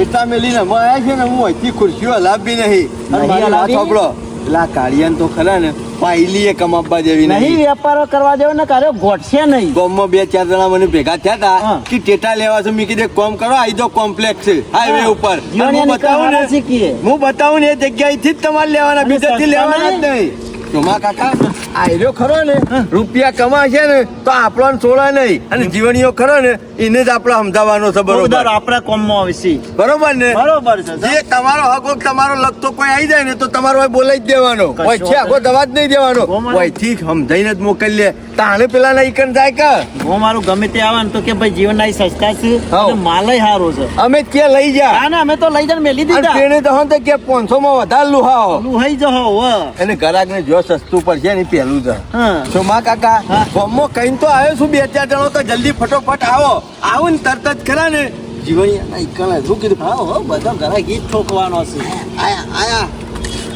Speaker 1: એટલા મેલીને અમે આયા છે ને હું અહીંથી ખુરશીઓ હલાવી નહીં. અને
Speaker 2: નહીં
Speaker 1: મારી વાત
Speaker 2: હલાવી?
Speaker 1: સાંભળો. પેલા કાળિયાને તો ખરા ને પાયલી એ કમાવા જેવી
Speaker 2: નહીં
Speaker 1: નહીં.
Speaker 2: વેપારો કરવા જેવો ને કાર્યો ગોઠશે નહીં.
Speaker 1: ગામમાં 2-4 જણા મને ભેગા થયા હતા
Speaker 2: હા.
Speaker 1: કે ટેટા લેવા છે. મેં કીધું એક કામ કરો, આ તો કોમ્પ્લેક્સ છે હાઈવે ઉપર. અને
Speaker 2: જીવણિયા
Speaker 1: હું બતાવું
Speaker 2: નીકળવાના શીખીએ.
Speaker 1: ને હું બતાવું ને એ જગ્યાએથી જ તમારે લેવાના, બીજેથી
Speaker 2: સસ્તા
Speaker 1: લેવાના જ
Speaker 2: નહીં.
Speaker 1: નહીં. ચોમા કાકા આયરો ખરો ને રૂપિયા કમાશે ને તો આપણને છોડે નહીં, અને જીવણીઓ ખરો ને એને જ આપણે સમજાવવાનો છે.
Speaker 2: બરોબર
Speaker 1: બરોબર
Speaker 2: આપણા કોમમાં આવશે.
Speaker 1: બરોબર ને?
Speaker 2: બરોબર છે
Speaker 1: જે તમારો હક હોય, તમારો લગતો કોઈ આવી જાય ને તો તમારો હોય બોલાઈ જ દેવાનો,
Speaker 2: કશો
Speaker 1: હોય છે આખો દવા જ નહીં દેવાનો,
Speaker 2: ગોમાં.
Speaker 1: હોય થી સમજાઈને જ મોકલીએ. તાણે પેલા નહીં કન જાય કે
Speaker 2: હું મારું ગમે તે આવે ને તો કે ભાઈ જીવન ના સસ્તા છે
Speaker 1: હાઉ.
Speaker 2: અને માલય સારો છે.
Speaker 1: અમે જ કે લઈ જા,
Speaker 2: હા ને અમે તો લઈ જઈને મેલી
Speaker 1: અને
Speaker 2: દીધા.
Speaker 1: તેને તો હં તો કે 500 માં વધારે લુહાવો.
Speaker 2: લુહાઈ જહો હવે.
Speaker 1: એને ગ્રાહક ને જો સસ્તું પડશે ને પેલું છે.
Speaker 2: હા.
Speaker 1: સોમા કાકા
Speaker 2: હા.
Speaker 1: ગામમાં કઈ તો આવ્યો છું 2-4 જણો, તો જલ્દી ફટોફટ આવો ને તરત જ ખરા ને જીવણી કણ શું કીધું?
Speaker 2: હા હો બધો ઘરે ગીત ઠોકવાનો છે.
Speaker 1: આયા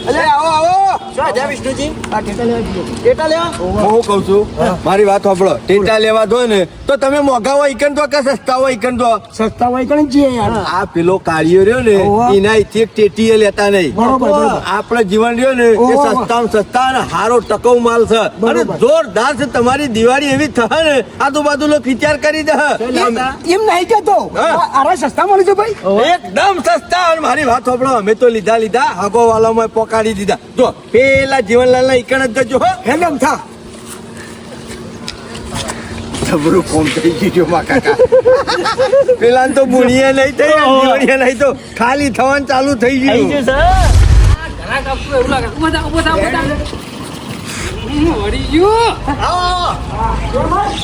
Speaker 1: અલે આવો
Speaker 2: શું છે વિષ્ણુજી? આ ટેટા લેવા
Speaker 1: હું કહું છું મારી વાત સાંભળો. ટેટા લેવા દો ને તો તમે મોંઘા હોય ઈકન દો કે સસ્તા હોય ઈકન દો.
Speaker 5: સસ્તા હોય કણ છીએ યાર.
Speaker 1: આ પેલો કાળિયો રહ્યો ને એના એક ટેટીએ લેતા નહીં.
Speaker 5: બરોબર.
Speaker 1: આપણે જીવન રહ્યો ને એ સસ્તામાં સસ્તા અને હારો ટકાઉ માલ છે, અને જોરદાર છે. તમારી દિવાળી એવી થશે ને આજુબાજુ લોકો વિચાર કરી દે.
Speaker 5: એમ નહીં કેતો
Speaker 1: હા.
Speaker 5: આરા સસ્તા મળે છે ભાઈ.
Speaker 1: એકદમ સસ્તા. અને મારી વાત સાંભળો, અમે તો લીધા હગો વાલામાં પોકાડી દીધા. જો પેલા જીવનલાલ ના ઈકણ જ જજો હો.
Speaker 5: હેલમ થા.
Speaker 1: જબરું કોમ થઈ ગયું માં કાકા. પેલા તો બુણીએ નહીં થઈ, જીવણીએ નહીં તો ખાલી થવાનું ચાલુ થઈ
Speaker 2: થઈ
Speaker 1: ગયું.
Speaker 2: ગયું છે.
Speaker 3: ઘરાક આપવું એવું લાગે. ઉભા થા, ઉભા થા, ઉભા થા. વળી ગયું.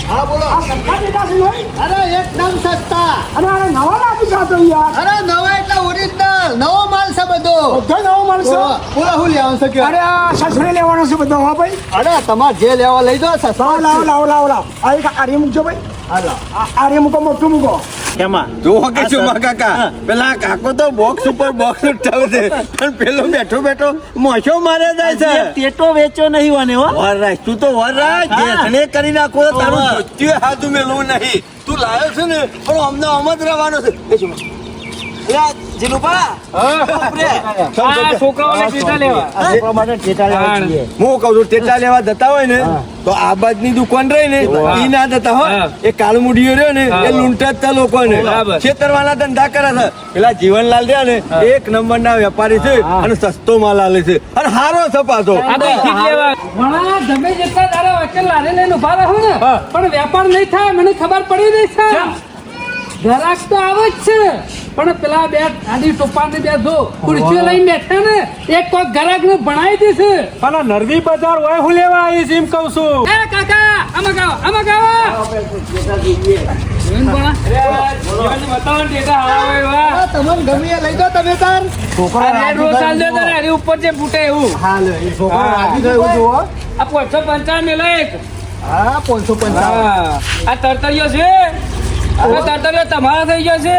Speaker 5: હા બોલો. આ સસ્તા ટેટા છે ભાઈ. અરે એકદમ સસ્તા. અને આને નવા લાગી જાતો યાર. અરે નવા એટલે ઓરિજિનલ નવો માલ છે બધો. બધો નવો માલ છે. પૂરા હું લેવાનું છે કે? અરે આ સસરે લેવાનો છે બધો હો ભાઈ. અરે તમારે જે લેવા લઈ દો સસ્તા. લાવો. આ એક આરે મૂકજો ભાઈ. હાલો. આરે મૂકો, મોટું મૂકો.
Speaker 2: કેમાં?
Speaker 1: જોવો કે શું માં કાકા,
Speaker 2: હા.
Speaker 1: પેલા કાકો તો બોક્સ ઉપર બોક્સ ઉઠાવે છે, અને પેલો બેઠો મોશો મારે જાય
Speaker 2: હજી એક
Speaker 1: છે.
Speaker 2: ટેટો વેચ્યો નહીં હોને હો.
Speaker 1: વરરાજ તું તો વરરાજ
Speaker 2: હા.
Speaker 1: જેસણે કરી નાખો તો તારું
Speaker 2: ઓવા.
Speaker 1: જોત્યું હાથું મેલવું નહીં. તું લાયો છે ને પણ અમને આમ જ રહેવાનો છે. એ શું?
Speaker 2: અલ્યા, જીલુભા. બાપરે.
Speaker 3: આ છોકરાઓને ટેટા લેવા.
Speaker 2: આ છોકરા માટે ટેટા લેવા
Speaker 3: હા.
Speaker 2: છીએ.
Speaker 1: હું કહું છું ટેટા લેવા જતા હોય ને તો આ બાજની દુકાન રહી ને
Speaker 3: હા.
Speaker 1: ઈ ના જતા હો.
Speaker 3: હા.
Speaker 1: એ કાળમુડીઓ રહ્યો ને
Speaker 3: હા.
Speaker 1: એ લૂંટે જ તા લોકોને,
Speaker 3: બરાબર.
Speaker 1: છેતરવાના ધંધા કરે છે. પેલા જીવનલાલ રહ્યા ને એક નંબર ના વેપારી છે, અને સસ્તો માલ આલે છે, અને હારો છે પાછો.
Speaker 3: આ તો ઠીક લેવા. ઘણા ગમે જેટલા તારા વકીલ લારે લઈને ઉભા રહો ને પણ વેપાર નહીં થાય મને ખબર પડી રહી છે. ગ્રાહક તો આવે જ છે પણ પેલા બે આડી ટોપાની બે જો ખુરશીઓ લઈને બેઠા ને એક કોક ગ્રાહક ને ભણાઈ દેશે.
Speaker 4: પેલા નરવી બજાર હોય હું લેવા આવીશ એમ કહું છું.
Speaker 3: એ કાકા આમાં ગાવો જીવન ભણા. જીવનને બતાવો ને ટેટા હારા હોય એવા.
Speaker 5: આ તમને ગમે એ લઈ દો તમે તાર.
Speaker 3: આ રેડ રોઝ ચાલજો તારે હરી ઉપર જે ફૂટે એવું.
Speaker 5: હાલ એ છોકરો રાજી થયો જુઓ.
Speaker 3: આ 555 મેલો એક.
Speaker 5: હા 555.
Speaker 3: હા. આ તરતરિયો છે. આ તરતરિયો તમારો થઈ ગયો છે.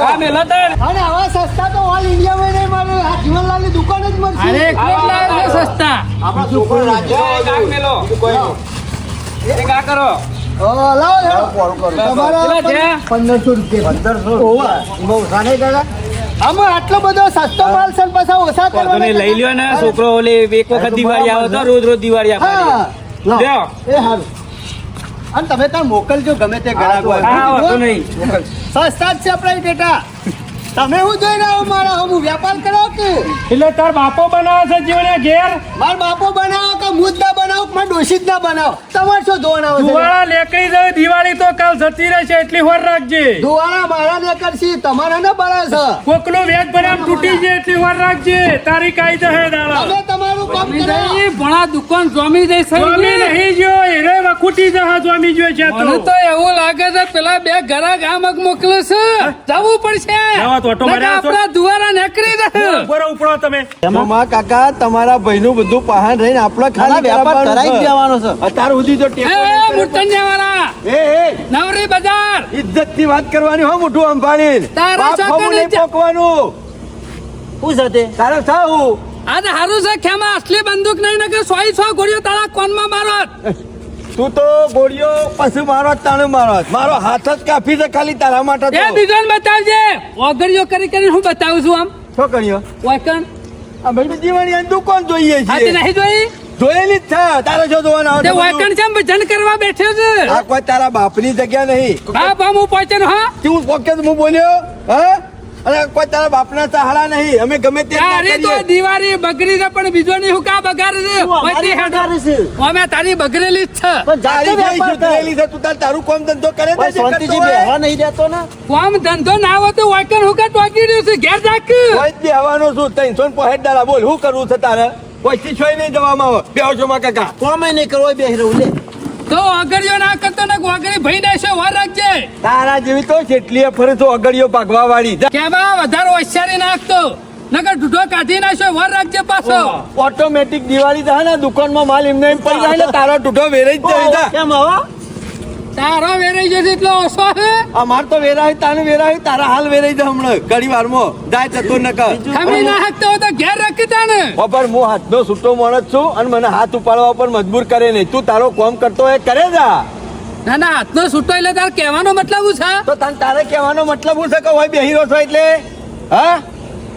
Speaker 3: આ મેલો તાર.
Speaker 5: અને આવા સસ્તા તો ઓલ ઇન્ડિયામાં નહીં મળે. આ જીવનલાલની દુકાન જ મળશે.
Speaker 3: અરે કેટલા છે સસ્તા.
Speaker 5: આપણા છોકરો રાજી
Speaker 3: એક આ મેલો. એક આ કરો.
Speaker 5: લાવો હેડો. તમારા
Speaker 3: કેટલા છે?
Speaker 5: 1500 રૂપિયા. 1500. ઓવા. એમાં ઓછા નહીં કાકા? આમાં આટલો બધો સસ્તો માલ છે ને પાછા ઓછા
Speaker 3: તમે
Speaker 5: કરવાના.
Speaker 3: લઈ લ્યો ને છોકરો ઓલે એક વખત દિવાળી આવે તો રોજ દિવાળી
Speaker 5: હા
Speaker 3: આપવાની.
Speaker 5: લાવો.
Speaker 3: લ્યો.
Speaker 5: એ હારું. અને તમે ત્યાં મોકલજો ગમે તે ગ્રાહક હોય.
Speaker 3: હા વાંધો નહીં.
Speaker 5: સસ્તા જ છે આપણા ટેટા. તમે હું જોઈને આવો મારા હું વેપાર કરો કે
Speaker 4: એટલે તાર બાપો બનાવે છે જીવને ઘેર
Speaker 5: મારા બાપો બનાવો કે મુદ્દા બનાવો કે મારા ડોશી જ ના બનાવો. તમારે શું ધોવાના આવે છે?
Speaker 4: દુવાળા લેકડી જાય દિવાળી તો કાલ જતી રહેશે એટલી વાર રાખજે.
Speaker 5: ધોવાના મારા ને કરશી તમારા ને બનાવે છે.
Speaker 4: કોકનો વેગ ભરામ તૂટી જાય એટલી વાર રાખજે. તારી કાઈ જહે દાડા.
Speaker 5: તમે તમારું કામ
Speaker 3: જમી
Speaker 5: કરો.
Speaker 3: જઈ, ભણા દુકાન જમી જઈ
Speaker 4: સ્વામી
Speaker 3: સહી.
Speaker 4: નહીં જો એરે વખૂટી જહા સ્વામી જો છે
Speaker 3: મને તો એવું લાગે છે પેલા બે ગ્રાહક આ મગ મોકલે છે જવું પડશે.
Speaker 4: જવા તો ઓટો
Speaker 3: નકર
Speaker 4: માર્યા છો?
Speaker 3: આપણા દુવારા નીકળી જશે.
Speaker 4: ઉપર ઉપડો તમે.
Speaker 1: માં કાકા તમારા ભાઈનું બધું પહાણ રહીને આપણે ખાલી
Speaker 2: વેપાર કરાઈ જ દેવાનો છે.
Speaker 1: અત્યાર સુધી તો
Speaker 3: એ મૂર્તન્યાવાળા, નવરી બજાર
Speaker 1: ઇજ્જત ની વાત કરવાની હો, મોઢું અંભાણી
Speaker 3: તારા
Speaker 1: બાપ
Speaker 3: છોકરાને
Speaker 1: ખમું નહીં પોકવાનું.
Speaker 2: શું છે તે?
Speaker 1: તારે થાવું
Speaker 3: આજે હારું છે ખેમા અસલી બંદૂક નહીં નકર 100 ગોળીઓ તારા કોનમાં મારો.
Speaker 1: તું તો ગોળીઓ પછી મારો તાણે મારો મારો હાથ જ કાફી છે ખાલી તારા માટે
Speaker 3: એ
Speaker 1: તો.
Speaker 3: બીજોને બતાવજે. ઓગળીઓ કરી કરીને હું બતાવું છું આમ
Speaker 1: શું કર્યો
Speaker 3: વાયકણ
Speaker 1: આ ભાઈ જીવણી દુકાન જોઈએ
Speaker 3: હાથી
Speaker 1: છે.
Speaker 3: નહીં જોઈ
Speaker 1: જોયેલી જ છે તારે જો જોવાના
Speaker 3: તે વાયકણ છે ભજન કરવા બેઠ્યો છે
Speaker 1: આ કોઈ તારા બાપની જગ્યા નહીં
Speaker 3: હા બા હું પહોંચે હા
Speaker 1: તું પોકે હું બોલ્યો હા અને કોઈ તારા બાપના સહારા નહીં અમે ગમે તે
Speaker 3: તારી તો દિવાળી બગડી છે પણ બીજો નહીં હું કા બગાડ છે વચ્ચે હેઠળ. અમે તારી બગડેલી જ છે
Speaker 2: પણ જાતે
Speaker 1: તારી
Speaker 2: વેપાર
Speaker 1: જઈ સુધરેલી છે તું તારું કામ ધંધો કરે
Speaker 2: પણ શાંતિથી બેહવા નહીં દેતો ને
Speaker 3: કોમ ધંધો ના હોય તો વાયકણ હું કા ટોકી રહ્યું છે ઘેર રાખ
Speaker 1: કોઈ જ બેહવાનો છું 365 બોલ શું કરવું છે તારે કોઈ છોઈ નહીં જવામાં આવે બેહો છો માં કાકા
Speaker 2: કોમે નહીં કરવો બેહી રહું લે
Speaker 3: તો અગડિયો ના કરતો ને અગડી ભાઈ દેશો વાર રાખજે
Speaker 1: તારા જેવી તો જેટલી ફરે તો અગડિયો ભાગવા વાળી
Speaker 3: કે બા વધારે હોશિયારી નાખતો નકર ઢૂઢો કાઢી નાખ્યો વાર રાખજે પાછો
Speaker 1: ઓટોમેટિક દિવાળી થાય ને દુકાનમાં માલ એમને એમ પડી જાય ને તારો ટૂટો વેરાઈ જ જાય જા.
Speaker 2: કેમ હવા
Speaker 3: તારો વેરાઈ જશે એટલો ઓછો છે
Speaker 1: અમાર તો વેરાય તાને વેરાય તારા હાલ વેરાઈ જાય હમણાં ઘડી વારમાં જાય જતો નકર
Speaker 3: ખમી ના હાકતો હોય તો ઘેર રાખી તાને
Speaker 1: પર હું હાથનો છૂટો માણસ છું અને મને હાથ ઉપાડવા પર મજબૂર કરે નહીં તું તારો કામ કરતો હોય કરે જા
Speaker 3: ના ના હાથનો છૂટો એટલે તાર કહેવાનો મતલબ શું છે
Speaker 1: તો તારે કહેવાનો મતલબ શું છે કે હોય બેહી રહ્યો છો એટલે હા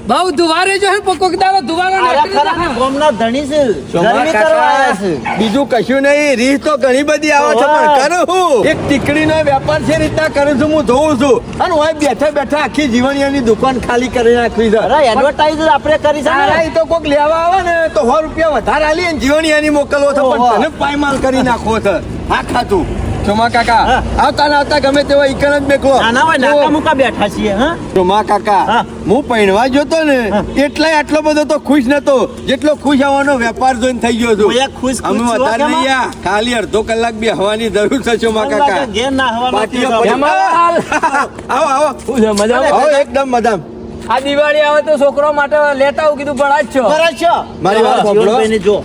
Speaker 3: બહુ દુવારે જો કોક દાડો દુવારો
Speaker 2: આયા ખરા
Speaker 3: નાખી
Speaker 2: ગોમના ધણી છે
Speaker 1: ચોમા
Speaker 2: ગરમી કરવા આવ્યા છે
Speaker 1: કાકા, બીજું કશું નહીં રીત તો ઘણી બધી આવે છે પણ કરું હું એક ટીકડીનો વેપાર છે રીતના કરું છું હું જોઉં છું અને હોય બેઠા બેઠા આખી જીવણીયાની દુકાન ખાલી કરી નાખવી છે
Speaker 2: અરે એડવર્ટાઇઝ આપણે કરી છે
Speaker 1: તારા
Speaker 2: ને.
Speaker 1: ઈ તો કોક લેવા આવે ને તો 100 રૂપિયા વધારે આલી અને જીવણીયાની મોકલવો છે પણ
Speaker 2: ઓહો.
Speaker 1: તને પાયમાલ કરી નાખવો છે હા ખાતું ચોમા કાકા
Speaker 2: હા.
Speaker 1: આવતા ને આવતા ગમે તેવા ઈકન જ બેકો
Speaker 2: નાના હોય નાકા મુકા બેઠા છીએ હા
Speaker 1: ચોમા કાકા
Speaker 2: હા.
Speaker 1: હું પૈણવા જોતો ને એટલાય આટલો બધો તો ખુશ નતો જેટલો ખુશ આવવાનો વેપાર જોઈને થઈ ગયો છું
Speaker 2: હું એક ખુશ
Speaker 1: અમે
Speaker 2: છું,
Speaker 1: વધારે
Speaker 2: કેમાં?
Speaker 1: નહીં યા. ખાલી અડધો કલાક બી હવાની જરૂર છે ચોમા કાકા
Speaker 2: ઘેર ના હવાનો
Speaker 1: પાટીઓ
Speaker 2: કેસ
Speaker 1: પડી-
Speaker 2: આવે.
Speaker 1: આવો આવો આવો એકદમ મજામ
Speaker 6: આ દિવાળી આવે તો છોકરો માટે લેતા આવું કીધું પણ આજ છો
Speaker 2: બરાબર છે.
Speaker 1: મારી વાત સાંભળો.
Speaker 2: જીવનભાઈને જો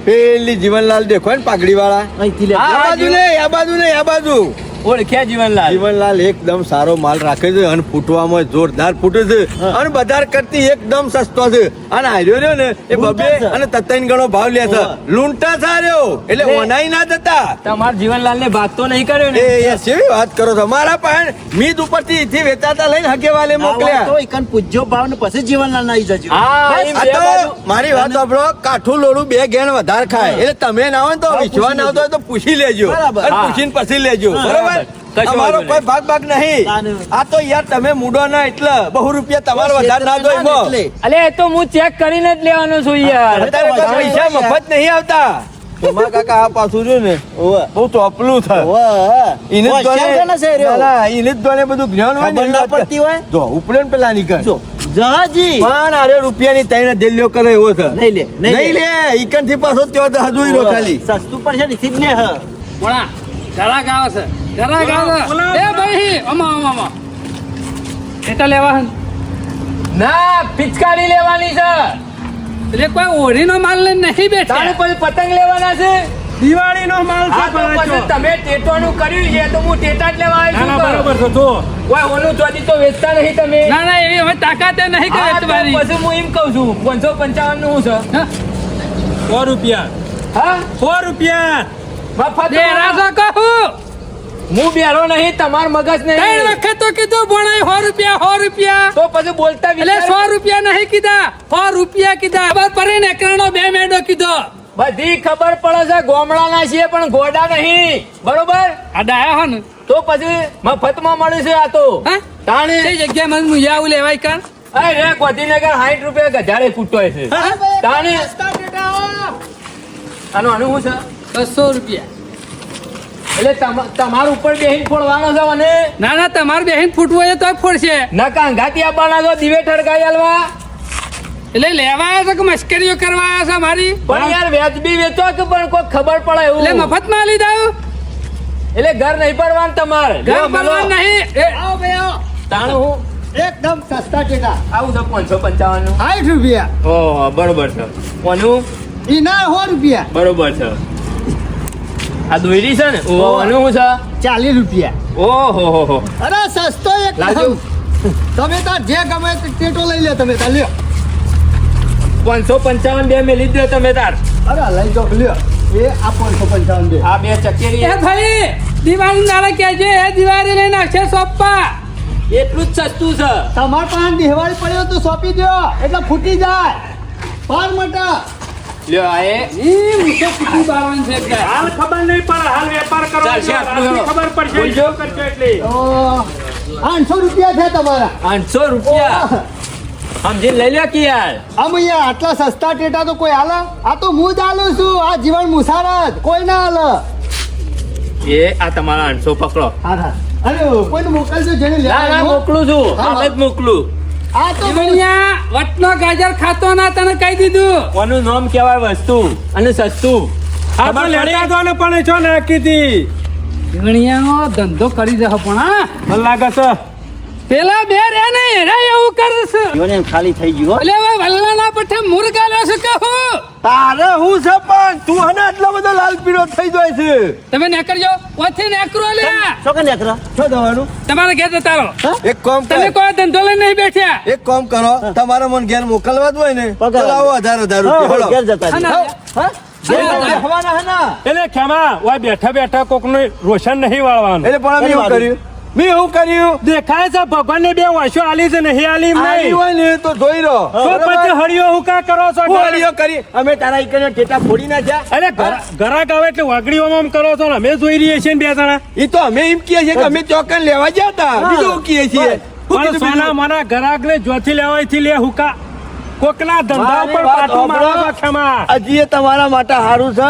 Speaker 1: પેલી જીવનલાલ દેખો ને પાઘડી વાળા
Speaker 2: અહીંથી લે.
Speaker 6: હા.
Speaker 1: આ બાજુ નહીં આ બાજુ નહીં આ બાજુ
Speaker 6: ઓળખ્યા જીવનલાલ
Speaker 1: જીવનલાલ એકદમ સારો માલ રાખે છે અને ફૂટવામાં જોરદાર ફૂટે છે અને બજાર કરતી એકદમ સસ્તો છે અને આર્યો રહ્યો ને એ
Speaker 2: લૂંટા
Speaker 1: બબે
Speaker 2: છે.
Speaker 1: અને તત્તાઈન ગણો ભાવ લે છે
Speaker 2: હોવે.
Speaker 1: લૂંટા સાર્યો એટલે
Speaker 6: એટલે-
Speaker 1: ઓનાઈ ના જતા
Speaker 6: તમારા જીવનલાલ ને ભાગ તો નહીં કર્યો ને
Speaker 1: એ કેવી વાત કરો છો મારા પાસે મીત ઉપરથી અહીંથી વેચાતા લઈને હગેવાલે
Speaker 2: આ વાત
Speaker 1: મોકલ્યા
Speaker 2: તો ઈકન પૂજ્યો ભાવ ને પછી જીવનલાલ ના આવી જજો
Speaker 6: હા એમ
Speaker 1: આ
Speaker 6: બે
Speaker 1: તો
Speaker 6: બાજુ.
Speaker 1: મારી વાત સાંભળો કાઠું લોડું બે ઘેણ વધારે ખાય એટલે તમે ના હોય ને તો
Speaker 2: હા,
Speaker 1: વિશ્વાસ ના આવતો હોય તો પૂછી લેજો
Speaker 2: બરાબર.
Speaker 1: અને
Speaker 6: હા.
Speaker 1: પૂછીને પછી લેજો
Speaker 2: હા,
Speaker 1: બરોબર
Speaker 6: બરાબર. કશો
Speaker 1: તમારો
Speaker 6: વાંધો
Speaker 1: કોઈ ભાગ ભાગ નહીં
Speaker 2: તાને.
Speaker 1: આ તો યાર તમે મૂડો ના એટલે બહુ રૂપિયા તમારે વધારે ના જોઈ મો.
Speaker 2: એટલે.
Speaker 6: અલે એ તો હું ચેક કરીને જ લેવાનો છું યાર
Speaker 1: અત્યારે કોઈ પૈસા મફત નહીં આવતા તમારા કાકા આ પાછું રહ્યું ને
Speaker 2: ઓવે.
Speaker 1: બહુ ચોપલું છે
Speaker 2: ઓવે.
Speaker 1: ઈને જ
Speaker 2: હોશિયાર છે ને
Speaker 1: દોડે-
Speaker 2: શેરીઓ.
Speaker 1: ના, ના, ઈને જ દોડે બધું જ્ઞાન હોય ને
Speaker 2: ખબર
Speaker 1: એવી
Speaker 2: ના
Speaker 1: વાત કર.
Speaker 2: પડતી હોય
Speaker 1: જો ઉપડે ને પેલા નીકળ
Speaker 2: જો જહાજી
Speaker 1: પણ અરે રૂપિયાની ત્રણ દિલ્હીઓ કરે એવો છે
Speaker 2: નહીં લે, નહીં
Speaker 1: નહીં લે ઈકન થી પાછો ત્યો તો હજુય રો ખાલી
Speaker 2: સસ્તું પડશે ને થી જ લે હ
Speaker 3: મોણા ઘરા ગાવ છે ઘરા ગાવ
Speaker 4: બોલાવો,
Speaker 3: એ ભાઈ અમા એટલે લેવા હન.
Speaker 6: ના પિચકારી લેવાની છે
Speaker 3: એટલે કોઈ ઓઢીનો માલ લઈને નહીં
Speaker 6: તારે
Speaker 3: બેઠા
Speaker 6: પછી પતંગ લેવાના છે
Speaker 4: દિવાળીનો માલ છે
Speaker 6: હા તો પછી
Speaker 4: ભરાજો.
Speaker 6: તમે ટેટવાનું કર્યું છે તો હું ટેટા જ લેવા
Speaker 4: ના, ના,
Speaker 6: આવ્યો
Speaker 4: બરોબર
Speaker 6: છું
Speaker 4: છે જો
Speaker 6: ઓય ઓનું ચોથી તો વેચતા નહીં તમે
Speaker 3: ના ના એવી હવે તાકાત એ નહીં
Speaker 6: હા,
Speaker 3: કરે
Speaker 6: તો
Speaker 3: તમારી
Speaker 6: પછી હું એમ કહું છું 555 નું છે
Speaker 3: હા?
Speaker 4: 100 રૂપિયા
Speaker 6: હા
Speaker 4: 100 રૂપિયા
Speaker 6: મફત
Speaker 3: બેરા છો કહું
Speaker 6: હું બેરો નહીં તમાર મગજ
Speaker 3: ત્રણ
Speaker 6: નહીં
Speaker 3: વખત તો કીધું ભણાય 100 રૂપિયા
Speaker 6: તો પછી બોલતા
Speaker 3: એટલે
Speaker 6: વિચાર-
Speaker 3: 100 રૂપિયા નહીં કીધા 100 રૂપિયા કીધા ખબર પડે ને એકરાનો 2 મેડો કીધો
Speaker 6: બધી ખબર પડે છે ગોમડાના છીએ પણ ગોડા નહીં બરોબર
Speaker 3: આ ડાયા હો ને
Speaker 6: તો પછી મફતમાં મળે છે આ તો
Speaker 3: હા
Speaker 6: તાણે
Speaker 3: તે જગ્યા મને મુયા આવું લેવાય કાન
Speaker 6: અરે રે ગોધીનગર 60 રૂપિયા ગજાડે ફૂટતો છે તાણે આનું શું છે
Speaker 3: 200 રૂપિયા
Speaker 6: એટલે તમારું ઉપર બેહીન ફોડવાનો છે મને
Speaker 3: ના ના તમારે બેહીન ફૂટવું હોય તો ફોડશે
Speaker 6: નકા અંગાતી આપવાના છો દિવે ઠડકાઈ આલવા
Speaker 3: એટલે લેવા આવ્યા છો કે મશ્કરીઓ કરવા આવ્યા છો મારી
Speaker 6: પણ યાર વ્યાજબી વેચો કે પણ કોઈ ખબર પડે એવું
Speaker 3: એટલે મફતમાં લઈ દઉં
Speaker 6: એટલે ઘર નહીં ભરવાનું તમારે
Speaker 3: ઘર
Speaker 6: લ્યો,
Speaker 3: બનવા
Speaker 6: બોલો.
Speaker 3: નહીં એ,
Speaker 5: આવો ભાઈ આવો
Speaker 6: તાણું હું
Speaker 5: એકદમ સસ્તા ટેટા
Speaker 6: આવું તો 555 નું
Speaker 5: 60 રૂપિયા
Speaker 6: ઓહો બરોબર છે કોનું
Speaker 5: ઈ ના 100 રૂપિયા
Speaker 6: બરોબર છે આ દોયરી છે ને ઓહો આનું શું છે
Speaker 5: 40 રૂપિયા
Speaker 6: ઓહો હો હો
Speaker 5: અરે સસ્તો
Speaker 6: લાજો.
Speaker 5: એકદમ તમે તાર જે ગમે તે ટેટો લઈ લે તમે તાર લ્યો
Speaker 6: 555 બે મેલી જ દો તમે તાર
Speaker 5: અરે લઈ જાઓ લ્યો એ આ 555 દે
Speaker 6: આ બે ચકેરી
Speaker 3: એ ભાઈ દિવાળી નાળા કહેજે એ દિવાળી લઈને આવશે સોપ્પા
Speaker 6: એટલું જ સસ્તું છે
Speaker 5: તમાર પાસે દિવાળી પડ્યો તો સોંપી દો એટલે ફૂટી જાય પાર મટા
Speaker 6: લ્યો આ એ
Speaker 3: ઈ મુકે કુટી બારવાનું છે કે
Speaker 4: હાલ ખબર નહીં પડે હાલ વેપાર કરો
Speaker 6: ચાલશે આટલું.
Speaker 4: ખબર પડશે
Speaker 6: બોલજો.
Speaker 4: શું કરશો એટલે
Speaker 5: 800 રૂપિયા છે તમારા
Speaker 6: 800 રૂપિયા સમજી લઈ લ્યો કે યાર
Speaker 5: આમ અહીંયા આટલા સસ્તા ટેટા તો કોઈ હાલે? આ તો હું જ આલું છું. આ જીવન મુસારત કોઈ ના હાલે.
Speaker 6: એ આ તમારા 800 પકડો
Speaker 5: હા અરે કોઈને મોકલજો જેને
Speaker 6: ના
Speaker 5: લેવા
Speaker 6: ના
Speaker 5: આવ્યો.
Speaker 6: મોકલું છું
Speaker 5: હા,
Speaker 6: હાલ જ મોકલું
Speaker 5: આ તો
Speaker 3: જીવણિયા વટનો ગાજર ખાતો ના તને કહી દીધું
Speaker 6: કોનું નામ કહેવાય વસ્તુ અને સસ્તું
Speaker 4: આ તો લેતા દો ને પણ છો નાખી હતી
Speaker 3: જીવણિયાનો ધંધો કરી દે પણ હા
Speaker 4: મને લાગે છે
Speaker 3: પેલા બે રે ને એરા એવું કરશે
Speaker 2: જીવન એમ ખાલી થઈ ગયું હો.
Speaker 3: એટલે હવે વલ્લાના પઠે મુરગા લેશે કે હું
Speaker 1: તારે હું છે પણ તું હને આટલો બધો લાલ પીળો થઈ જાય છે
Speaker 3: તમે નેકરજો ઓથી નેકરો લે
Speaker 2: શું કે નેકરા?
Speaker 1: શું થવાનું
Speaker 3: તમારે ઘેર જતા રહો
Speaker 1: એક કામ
Speaker 3: તમે
Speaker 1: કર
Speaker 3: કોઈ ધંધો લઈને નહીં બેઠ્યા
Speaker 1: એક કામ કરો તમારે મને ઘેર મોકલવા જ હોય ને
Speaker 2: પગાર
Speaker 1: તો લાવો 1000 રૂપિયા
Speaker 2: ઘેર જતા
Speaker 3: હા,
Speaker 2: રહો.
Speaker 3: ના.
Speaker 1: બેહવાના હે ને?
Speaker 4: એટલે ખેમા ઓય બેઠા બેઠા કોકનું રોશન નહીં વાળવાનું
Speaker 1: એટલે પણ મેં એવું કર્યું મેં એવું કર્યું
Speaker 4: દેખાય છે ભગવાન ને બે વાંસો આલી છે નહીં આલી એમ
Speaker 1: આલી
Speaker 4: નહીં
Speaker 1: હોય ને તો જોઈ રહો
Speaker 4: તો પછી હળિયો હુકા કરો છો
Speaker 1: હું હળીઓ કરી અમે તારા ઈકને ટેટા ફોડી નાખ્યા
Speaker 4: અરે ઘરાક આવે એટલે વાગડીઓમાં આમ કરો છો ને અમે જોઈ રહીએ છીએ ને બે જણા
Speaker 1: ઈ તો અમે એમ કહીએ છીએ કે અમે ચોકન લેવા ગયા હતા બીજું શું કહીએ છીએ શું
Speaker 4: પણ
Speaker 1: કીધું
Speaker 4: સોના
Speaker 1: બીજું?
Speaker 4: મારા ઘરાક ને જોથી લેવાયથી લે હુકા કોકના ધંધા
Speaker 1: મારી
Speaker 4: ઉપર
Speaker 1: વાત
Speaker 4: પાટું મારો
Speaker 1: સાંભળો.
Speaker 4: છો ખેમા
Speaker 1: હજી એ તમારા માટે સારું છે